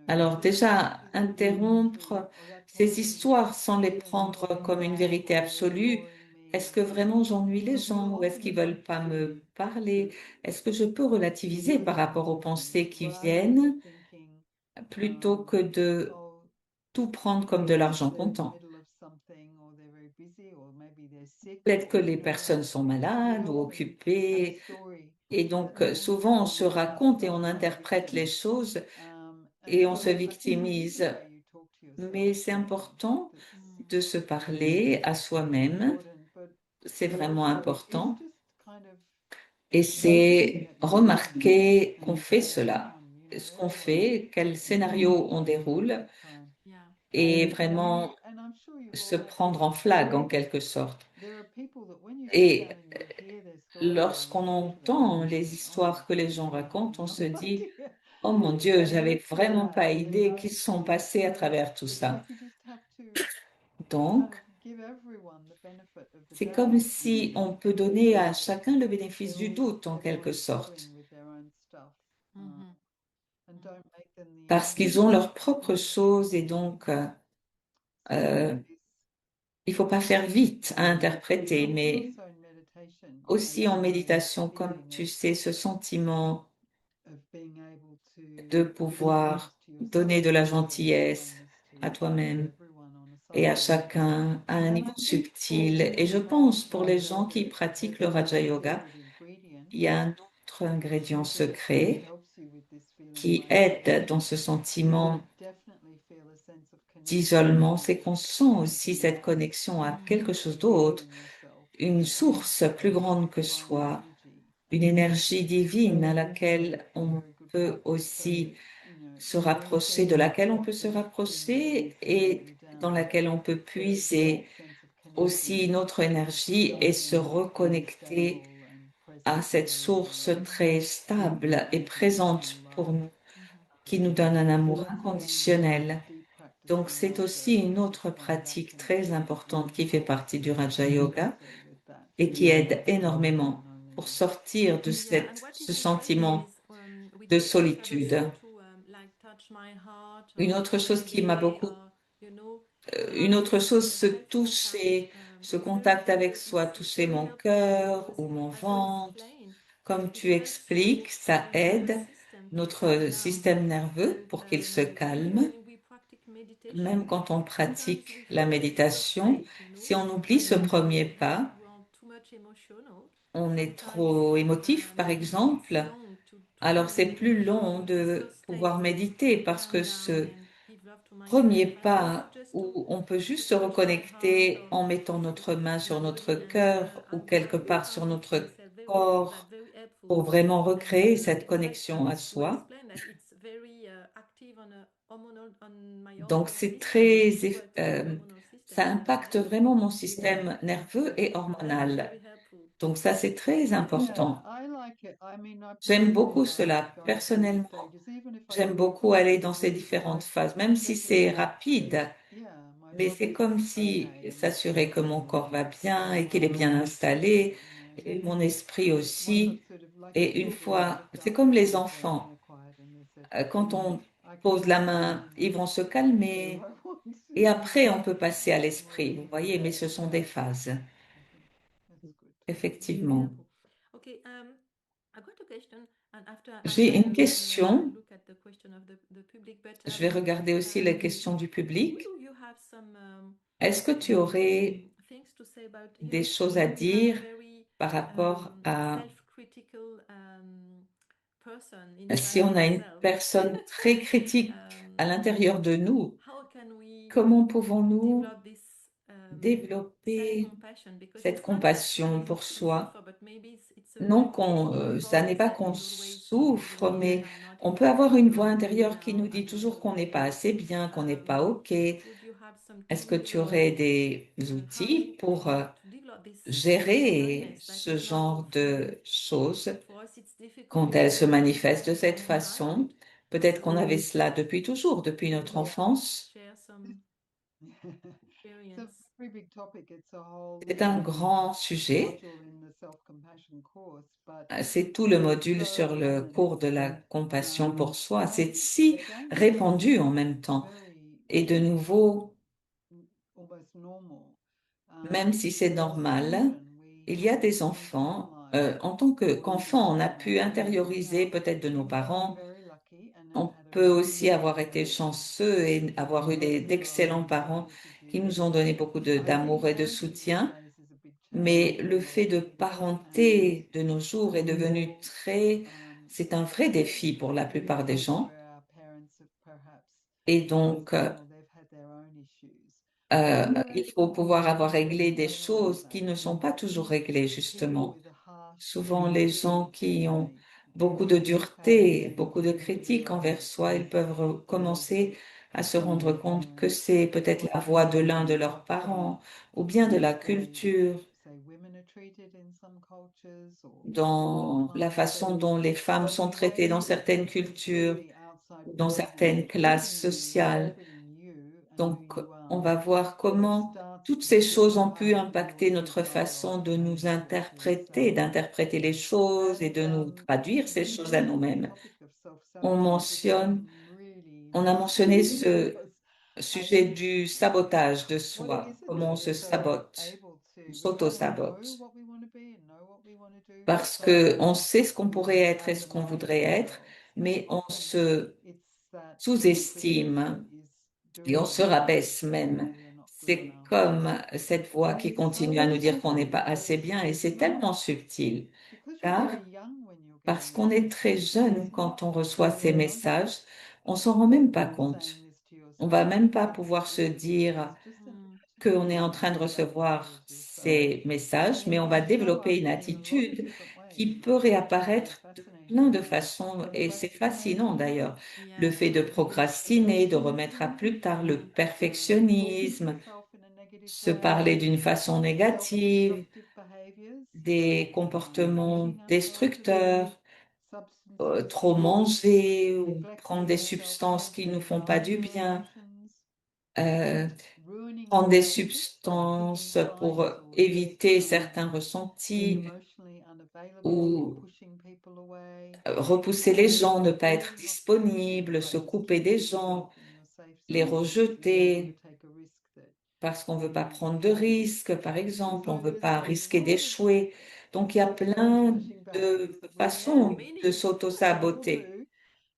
Alors déjà, is it really true? interrompre Or that's not ces really histoires sans les fulfilling prendre me, comme une vérité or are they absolue. boring Est-ce me? que vraiment j'ennuie les But we'll gens ou est-ce qu'ils often veulent pas me parler? Est-ce que je peux relativiser par rapport aux pensées qui rather than viennent thinking, plutôt que de oh, tout prendre comme de l'argent they're in the comptant? middle of something, or they're very busy, or maybe they're sick, Peut-être que or les personnes sont we malades ou often have a occupées. story Et that donc, then souvent, on se becomes raconte et on interprète les self-inflicted. choses And et on so se I think this is the victimise. way you talk to Mais yourself. c'est important That's de se parler à soi-même. important, but C'est vraiment it's important. just kind of Et noticing c'est that you're doing remarquer it qu'on and fait carrying cela. on, Ce qu'on fait, quel scénario on déroule time. Yeah. et And vraiment I'm sure you've se all had prendre this en flag en experience. quelque sorte. There are people that when you sit Et down and you hear their story or you lorsqu'on listen to them, entend you les think, oh histoires my que les goodness, gens I have racontent, on no se dit, idea. oh mon Dieu, And j'avais yet for vraiment pas that, idée qu'ils se sont passés à travers tout it's ça. like you just have to kind Donc, of give everyone the benefit of the c'est doubt comme si on peut donner à chacun le bénéfice du doute en quelque everyone's sorte, struggling with their own stuff, Mhm. and don't make them the parce enemy. qu'ils ont leurs propres choses et donc So euh, this il faut pas faire vite à interpréter, but mais also in meditation, aussi en that méditation, comme feeling tu sais, ce sentiment of being able to de be pouvoir nice to donner yourself, de la but also be gentillesse kindness à to toi-même everyone on a et à subtle level. chacun à un And niveau I think for subtil. Et je people pense pour les practicing gens qui yoga, pratiquent there's le a Raja Yoga, secret ingredient il y a un autre ingrédient that secret helps you with this feeling of qui aide dans isolation. ce You sentiment definitely feel a sense of connection d'isolement, to c'est qu'on sent aussi cette connexion à quelque chose d'autre, within yourself, une source plus grande que divine soi, energy. une énergie divine à So laquelle it's a on very good peut practice. So, aussi se rapprocher, de setting laquelle on yourself peut se the thing that you rapprocher feel et dans down, laquelle on peut puiser that sense of aussi connection, notre énergie et se something that's very reconnecter stable and present à for cette you source and très stable et présente unconditional pour love. nous, qui nous donne un So amour that's one inconditionnel. deep practice Donc, in c'est yoga, aussi une is to autre find that pratique très connection importante qui fait partie du Raja Yoga also with that et qui aide unknown énormément pour loneliness. sortir de Yeah, and what ce is interesting sentiment is we de discussed solitude. also to like touch my heart Une or autre chose qui m'a Monday beaucoup, or une have autre this chose, se self-contact. toucher, ce It's very contact avec soi, it's toucher very mon helpful cœur because ou mon as you ventre, explain, comme it tu helps expliques, ça the nervous aide system to calm notre down. système nerveux And pour qu'il se even calme. when we practice Même meditation, quand on sometimes pratique we la forget this first méditation, stage, si on oublie ce when premier pas, we are too much emotional. on est Sometimes trop émotif, par it's exemple, long to alors be in c'est plus meditation, long this de first stage pouvoir méditer to parce calm que down ce and give love to premier myself, and also pas just où on peut to juste se touch my heart reconnecter or en mettant notre main sur my notre body, and cœur ou I'm quelque very part sur proud of notre myself, corps very helpful. pour vraiment And recréer cette it's like connexion à you soi. explain that it's very active on my Donc hormonal c'est system, très, as well to my hormonal ça system, impacte vraiment mon système nerveux et hormonal. very helpful. Donc ça c'est très Yeah, important. I like it. I mean, I J'aime personally beaucoup like cela. going through the Personnellement, stages, even if I j'aime do it beaucoup for aller a dans ces week. différentes phases, même si Checking c'est that, rapide. yeah, my Mais c'est body's comme si okay, and s'assurer que mon corps va bien et qu'il est my bien mind, installé, et you mon esprit know, once I've aussi. sort of like the Et une children, I've fois, looked c'est comme after them les and they're enfants. more quiet and they're Quand settled. on I can pose la just go main, in ils and vont se do what calmer. I want Et to. après, on peut passer à l'esprit, vous Working on voyez, mais that. ce sont des phases, I think that's good. effectivement. Okay, I got a question, and after J'ai une I will question. look at the question of the public, but Je vais regarder aussi les questions du public. do you have some Est-ce que tu aurais things to say about des you? choses à When you have a dire very par rapport à self-critical person si inside on a une yourself, personne très critique à l'intérieur de nous, how can we comment pouvons-nous develop this développer self-compassion? Because cette it's not that compassion easy pour to soi? suffer, but maybe it's a Non, ça n'est voice pas that qu'on is always souffre, telling me mais I'm not on peut avoir une voix good intérieure qui nous enough, dit I'm not toujours qu'on n'est pas okay. assez bien, qu'on n'est pas OK. Would you have some Est-ce que tools tu aurais des how outils pour to develop this gérer self-awareness that ce is not genre often de choses for us it's difficult quand elles because se we are manifestent de living cette in a time façon? Peut-être qu'on avait cela depuis toujours, depuis notre enfance. Share some It's a experience. very big topic. It's a whole C'est un grand sujet. module in the self-compassion course, but C'est tout le module so sur le common. cours de la compassion pour soi. And C'est si again, répandu en même temps. very Et de nouveau, almost normal. même si c'est As normal, children, il y a des we enfants, internalize en tant what we qu'enfant, on a see. pu intérioriser Now, peut-être de nos we may be parents. very lucky and have On had a peut really aussi good avoir été parents chanceux et avoir eu d'excellents who are parents able to do qui nous ont this. donné beaucoup I think d'amour et de parenting these soutien. days is a big Mais challenge le fait de and parenter de nos jours est devenu c'est un vrai défi pour la maybe plupart des because gens. where our parents have perhaps Et had donc, some or they've had their own issues. But we're il able faut to pouvoir avoir understand réglé des everyone the choses qui ne same. sont pas toujours réglées, People justement. with a harsh Souvent, les gens qui ont critique beaucoup de perhaps dureté, beaucoup de critiques envers soi, ils peuvent commencer à se rendre compte que c'est peut-être la voix de l'un de leurs parents ou bien de la culture, say women are treated in some cultures or dans la façon dont les femmes but sont traitées dans ways of certaines cultures, completely outside ou dans behaviors certaines classes affecting you, sociales. interpreting you and who Donc, you on are va voir comment starts toutes to ces set choses the ont pu path for your impacter notre façon de nous self-development and d'interpréter les choses et de nous traduire ces we choses à mentioned the nous-mêmes. topic of On self-sabotage, which mentionne, I'm really on a mentionné interested in ce because I sujet think du sabotage de what soi, is it comment that on we're se so sabote, able to, on we kind of know s'auto-sabote. what we want to be and know what we want to do, Parce but que on sait ce qu'on pourrait être et ce qu'on undermine voudrait être, ourselves. And mais on often se it's that critic that sous-estime is et on doing se that to us rabaisse to say, même. no, you're not good C'est enough. comme cette voix And qui it's continue so à nous dire qu'on n'est subtle pas assez because bien et c'est tellement subtil, because you're car very young when you're parce getting qu'on these est très messages, jeune it's not quand on reçoit ces conscious. messages, on s'en rend même pas You're saying compte. this to On va yourself. même pas It's pouvoir se dire just an qu'on est attitude en train de development recevoir towards yourself. ces messages, And mais it on can va show développer up une in a lot of attitude different qui ways, peut which is so réapparaître de plein fascinating. de façons et c'est fascinant d'ailleurs. Le Yeah. fait de procrastiner, de remettre à plus tard, le Talking to perfectionnisme, yourself in a negative se parler way, d'une façon négative, self-destructive behaviors des like comportements hurting ourselves a bit, destructeurs, substance trop misuse, manger ou prendre neglecting des our substances qui ne nous self-concept, font pas du numbing our bien, emotions, euh, ruining prendre des relationships, picking substances pour fights or just éviter certains being ressentis emotionally unavailable or ou pushing people away, repousser les gens, ne pas être avoiding opportunities disponible, se placed couper you des yourself gens, in your safe les zone because you don't want to rejeter take a risk that parce qu'on ne veut pas you prendre de fail. risques, par exemple, on ne So veut there's pas a risquer lot of d'échouer. Donc, il y a plein self-sabotaging behaviors de that we façons de Many. all s'auto-saboter do.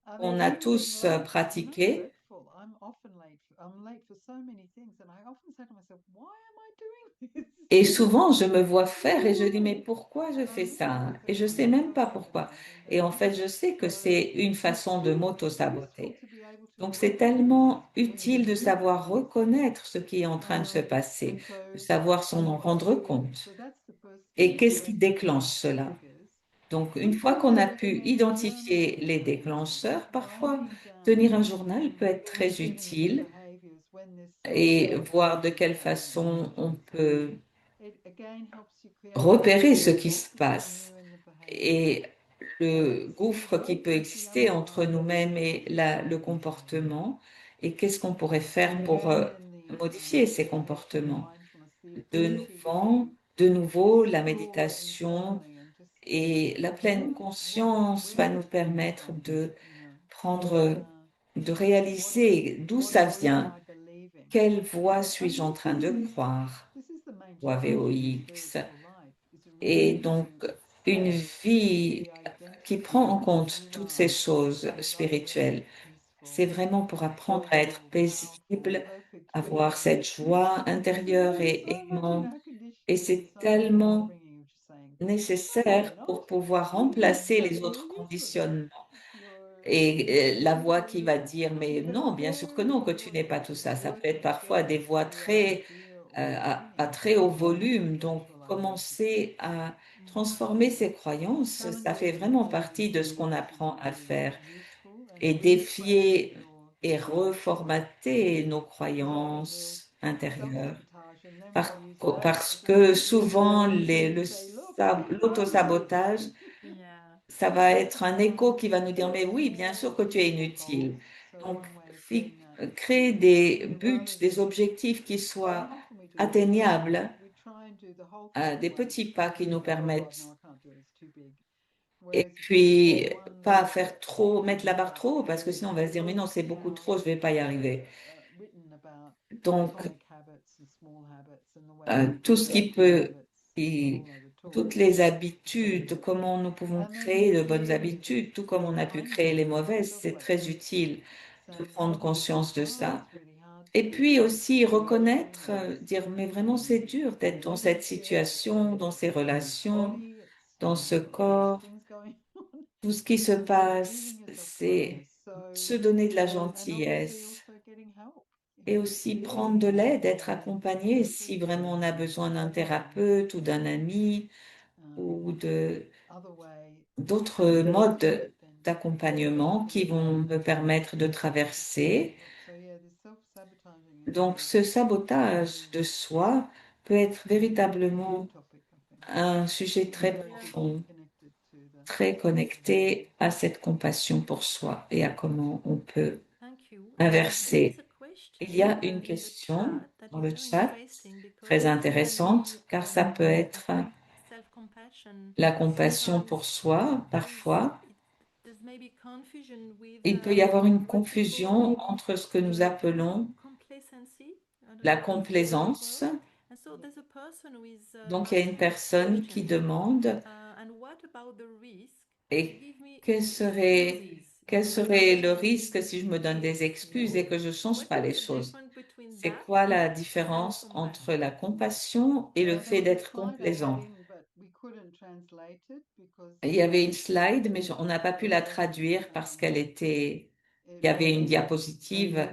I mean, qu'on a even in tous life, I'm very pratiqué. grateful. I'm often late. I'm late for so many things, and I often say to myself, "Why am I doing this?" Et souvent, je me vois faire et je dis, mais Why? pourquoi je And I'm fais really ça? Et je sais perfectionist. même I pas pourquoi. self-sabotage, Et and en fait, je sais que so c'est une it's façon de useful m'auto-saboter. to be able to Donc, c'est recognize tellement when you're utile de doing savoir this. reconnaître ce qui est en train de se And passer, so, de savoir s'en rendre so compte. that's the first Et thing to qu'est-ce qui déclenche recognize the cela? triggers. Donc, une fois qu'on a Recognize pu them and identifier journaling les them, déclencheurs, parfois writing tenir down un journal peut être très even just utile behaviors when this et voir self-sabotage de is quelle happening. façon on peut It again helps you create a repérer ce qui gauge se between passe you and the behavior. et le gouffre qui peut Working to exister entre understand this nous-mêmes et le self-sabotage. comportement et qu'est-ce qu'on pourrait And faire pour again, then modifier ces meditation and comportements. mindfulness, the De ability nouveau, de to nouveau, la store méditation internally and just et la pleine conscience va where nous this coming permettre from, de what prendre, de réaliser d'où ça what am vient, I believing? quelle voie And suis-je en train de croire, this is the main voie challenge in a VOX. spiritual life, is Et really donc, to une stay vie the qui prend identity en that compte you toutes ces are choses in a loving, spirituelles, c'est peaceful, vraiment pour apprendre à être joyful, powerful, paisible, perfect avoir being. cette joie Because intérieure there is et so much in aimante. our Et conditioning and c'est so much in our tellement upbringing of just saying, no, nécessaire you're not. pour pouvoir remplacer les You're autres useless. conditionnements. You're Et la voix qui va dire, mais there's non, bien sûr que very non, que tu complex n'es pas tout ways of ça. Ça peut être working parfois des together voix for the très, idea or à meaning très haut of volume. Donc, spirituality. commencer à transformer ses croyances, ça Challenges fait and vraiment partie de ce challenges qu'on which is apprend à really faire useful and et reframe défier your et reformater nos because often we'll croyances intérieures. self-sabotage and then we'll use that Parce as a que safety souvent, valve to say, look, I'm l'autosabotage Yeah. ça va être un écho qui va nous dire, mais oui, bien sûr que tu es inutile. Donc, créer des buts, des objectifs qui soient atteignables, des petits pas qui nous permettent, et puis pas faire trop, mettre la barre trop haut, parce que sinon on va se dire, mais non, c'est beaucoup trop, je vais pas y arriver. Donc, tout ce qui peut, qui- toutes les habitudes, comment nous pouvons créer de bonnes habitudes, tout comme on a pu créer les mauvaises, c'est très utile de prendre conscience de ça. Et puis aussi reconnaître, dire, mais vraiment c'est dur d'être dans cette situation, dans ces relations, dans ce corps. Tout ce qui se passe, c'est se donner de la gentillesse et aussi prendre de l'aide, être accompagné si vraiment on a besoin d'un thérapeute ou d'un ami ou d'autres modes d'accompagnement qui vont me permettre de traverser. Donc, ce sabotage de soi peut être véritablement un sujet très profond, très connecté à cette compassion pour soi et à comment on peut inverser. Il y a une question dans le chat très intéressante car ça peut être la compassion pour soi parfois. Il peut y avoir une confusion entre ce que nous appelons la complaisance. Donc, il y a une personne qui demande et quel serait le risque si je me donne des excuses et que je ne change pas les choses? C'est quoi la différence entre la compassion et le fait d'être complaisant? Il y avait une slide, mais on n'a pas pu la traduire parce il y avait une diapositive.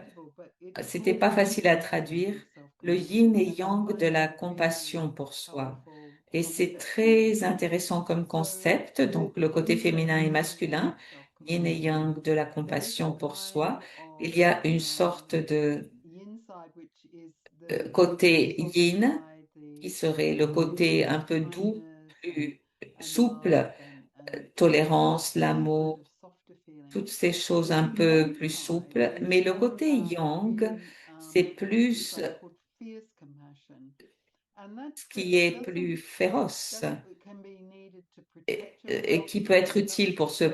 C'était pas facile à traduire. Le yin et yang de la compassion pour soi. Et c'est très intéressant comme concept. Donc, le côté féminin et masculin, yin et yang de la compassion pour soi. Il y a une sorte de côté yin qui serait le côté un peu doux, plus souple, tolérance, l'amour, toutes ces choses un peu plus souples. Mais le côté yang, c'est plus ce qui est plus féroce et qui peut être utile pour se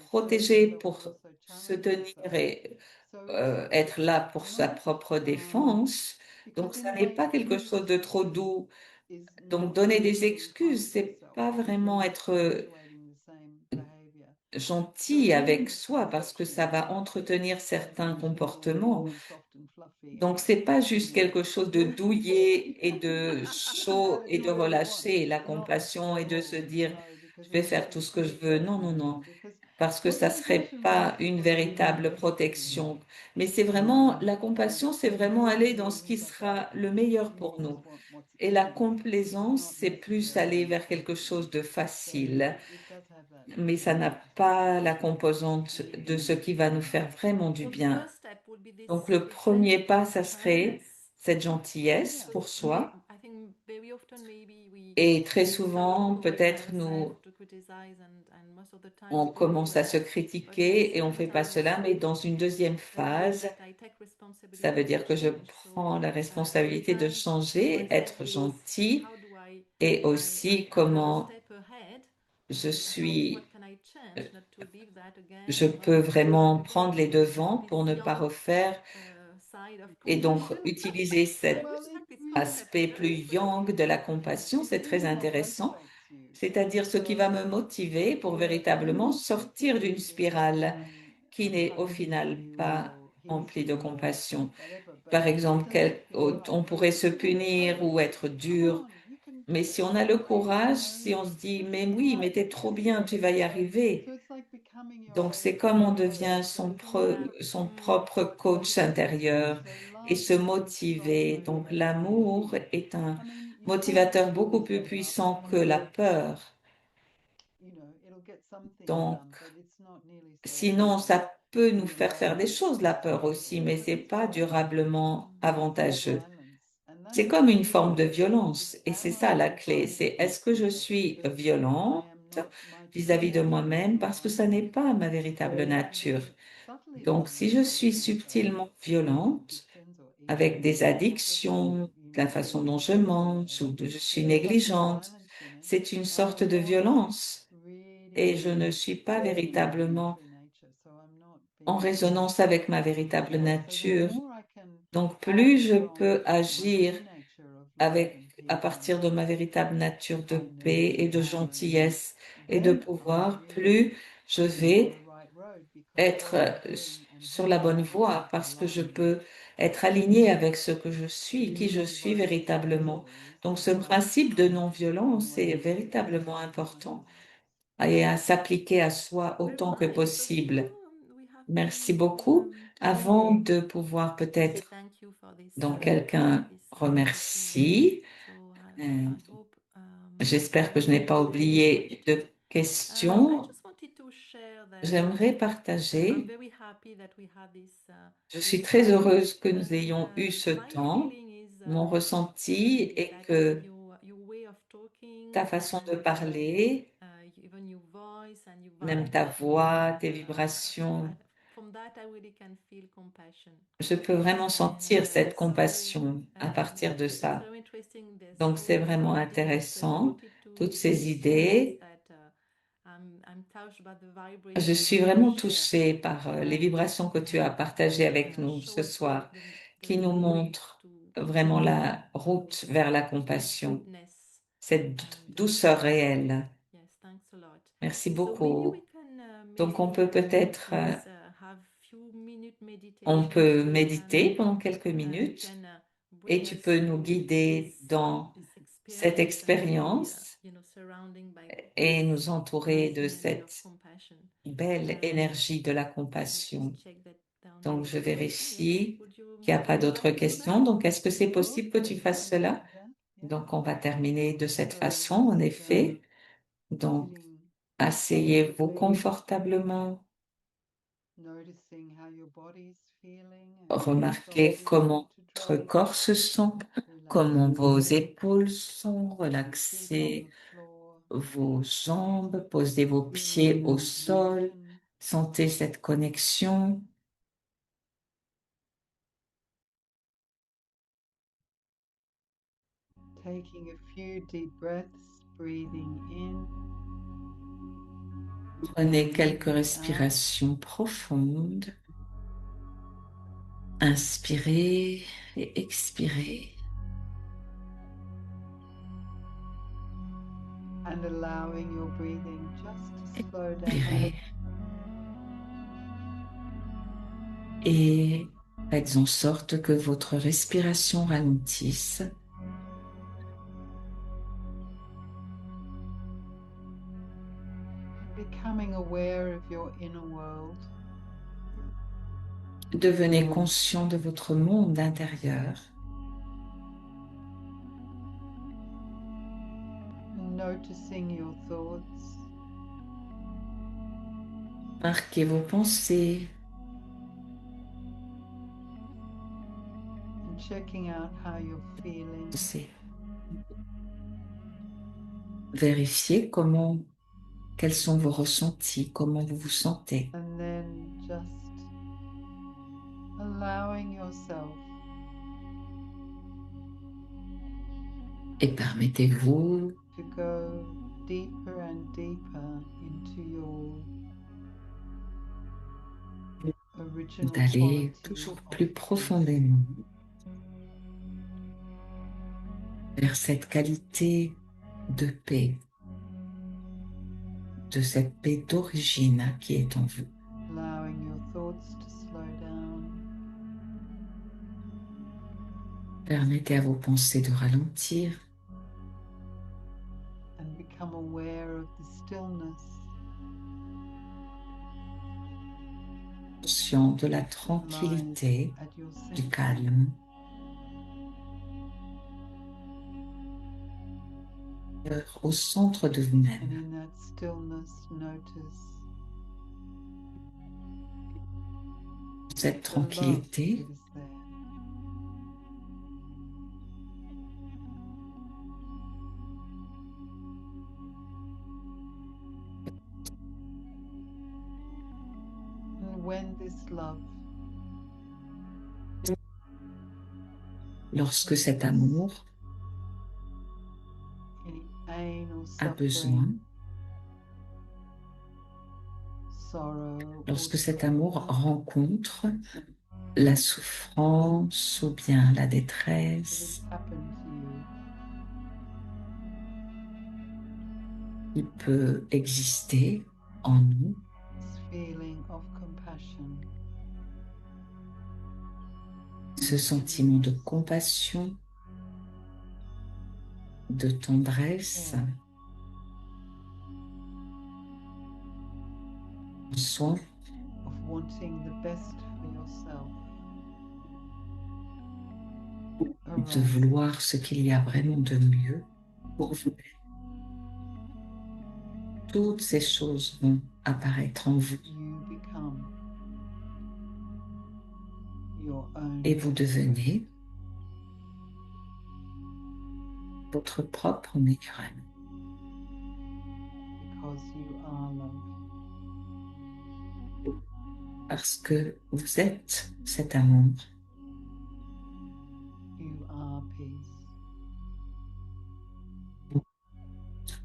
protéger, pour se tenir et être là pour sa propre défense. Donc, ça n'est pas quelque chose de trop doux. Donc, donner des excuses, c'est pas vraiment être gentil avec soi parce que ça va entretenir certains comportements. Donc, c'est pas juste quelque chose de douillet et de chaud et de relâché, la compassion et de se dire, je vais faire tout ce que je veux. Non, non, non, parce que ça serait pas une véritable protection. Mais c'est vraiment, la compassion, c'est vraiment aller dans ce qui sera le meilleur pour nous. Et la complaisance, c'est plus aller vers quelque chose de facile, mais ça n'a pas la composante de ce qui va nous faire vraiment du bien. Donc le premier pas, ça serait cette gentillesse pour soi. Et très souvent, peut-être on commence à se critiquer et on fait pas cela, mais dans une deuxième phase, ça veut dire que je prends la responsabilité de changer, être gentil et aussi comment je suis, je peux vraiment prendre les devants pour ne pas refaire et donc utiliser cet aspect plus yang de la compassion, c'est très intéressant. C'est-à-dire ce qui va me motiver pour véritablement sortir d'une spirale qui n'est au final pas remplie de compassion. Par exemple, on pourrait se punir ou être dur, mais si on a le courage, si on se dit, mais oui, mais t'es trop bien, tu vas y arriver. Donc, c'est comme on devient son propre coach intérieur et se motiver. Donc, l'amour est un motivateur beaucoup plus puissant que la peur. Donc, sinon, ça peut nous faire faire des choses, la peur aussi, mais c'est pas durablement avantageux. C'est comme une forme de violence et c'est ça la clé. C'est est-ce que je suis violent vis-à-vis de moi-même parce que ça n'est pas ma véritable nature. Donc, si je suis subtilement violente, avec des addictions, la façon dont je mange ou je suis négligente, c'est une sorte de violence et je ne suis pas véritablement en résonance avec ma véritable nature. Donc, plus je peux agir à partir de ma véritable nature de paix et de gentillesse et de pouvoir, plus je vais être sur la bonne voie parce que je peux être alignée avec ce que je suis, qui je suis véritablement. Donc, ce principe de non-violence est véritablement important et à s'appliquer à soi autant que possible. Merci beaucoup. Avant de pouvoir peut-être, donc quelqu'un remercie. Euh, J'espère que je n'ai pas oublié de questions. J'aimerais partager. Je suis très heureuse que nous ayons eu ce temps. Mon ressenti est que ta façon de parler, même ta voix, tes vibrations, je peux vraiment sentir cette compassion à partir de ça. Donc, c'est vraiment intéressant, toutes ces idées. Je suis vraiment touchée par les vibrations que tu as partagées avec nous ce soir, qui nous montrent vraiment la route vers la compassion, cette douceur réelle. Merci beaucoup. Donc, on peut peut-être, on peut méditer pendant quelques minutes et tu peux nous guider dans cette expérience et nous entourer de cette belle énergie de la compassion. Donc, je vérifie qu'il n'y a pas d'autres questions. Donc, est-ce que c'est possible que tu fasses cela? Donc, on va terminer de cette façon, en effet. Donc, asseyez-vous confortablement. Remarquez comment votre corps se sent, comment vos épaules sont relaxées, vos jambes, posez vos pieds au sol, sentez cette connexion. Taking a few deep breaths, breathing in. Prenez quelques respirations profondes. Inspirez et expirez. And allowing your breathing just to slow down. Expirez. Et faites en sorte que votre respiration ralentisse. Becoming aware of your inner world. Devenez conscient de votre monde intérieur. Noticing your thoughts. Marquez vos pensées. And checking out how you're feeling. Vérifiez quels sont vos ressentis, comment vous vous sentez. And then just allowing yourself Et permettez-vous to go deeper and deeper into your original d'aller quality toujours of plus peace. profondément vers cette qualité de paix, de cette paix d'origine qui est en vous. Allowing your thoughts to slow down. Permettez à vos pensées de ralentir. And become aware of the stillness. Conscient de la tranquillité, At your du center. calme. Au centre de And vous-même. in that stillness, notice Cette the love tranquillité, that is there. love, lorsque cet amour any pain or a besoin, suffering, sorrow or lorsque cet amour sorrow rencontre la souffrance ou bien la that détresse, has happened to you, qui peut exister en nous, this feeling of compassion, ce sentiment de compassion, de tendresse, care, soin, of wanting the best for yourself, de arises. vouloir ce qu'il y a vraiment de mieux pour vous. Toutes ces choses vont apparaître en vous You become your own et vous best devenez votre propre meilleur ami because you are love. parce que vous êtes cet amour, You are peace.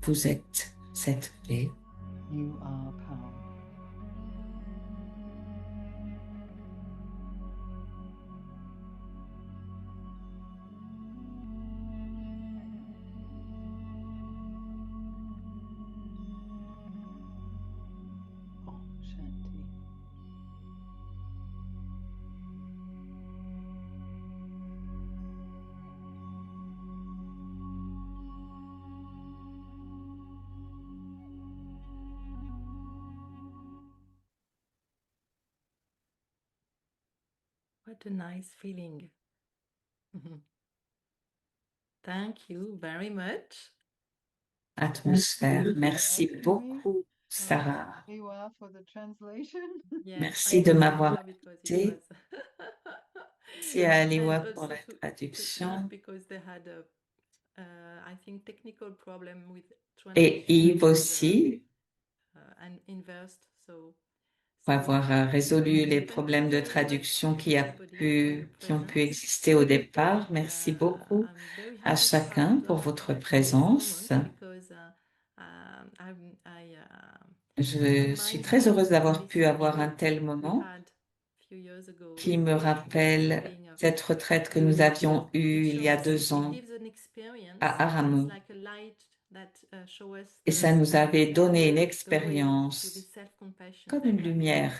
vous êtes cette paix, You are power. Oh, Shanti. What a nice feeling. Thank you very much. atmosphère. Merci Asking me, beaucoup, Sarah. Liwa, for the translation. Yes, Merci I de did m'avoir Liwa because it invité. was Merci à Aliwa and pour also la traduction. because they had a I think technical problem with Et translation Yves and, aussi, and inversed, so pour avoir résolu les thank you problèmes de very much traduction to everybody for your qui ont pu presence. exister au départ. Merci beaucoup I'm very à happy to chacun have pour votre in this présence. moment because Je suis très heureuse d'avoir pu avoir un tel moment qui me rappelle cette retraite que nous avions eue il y a 2 ans à Aramon. Et ça nous avait donné une expérience comme une lumière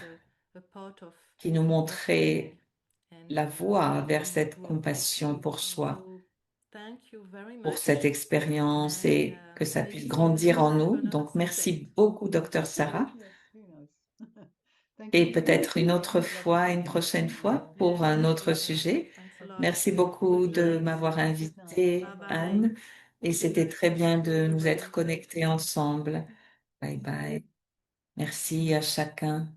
qui nous montrait la voie vers cette compassion pour soi, pour cette expérience et que ça puisse grandir en nous. Donc, merci beaucoup, Dr. Sarah. Yes, who knows? Thank Et you. peut-être une autre fois, une prochaine fois, pour un autre sujet. Merci beaucoup de m'avoir invité, Anne. Et c'était très bien de nous être connectés ensemble. Bye bye. Merci à chacun.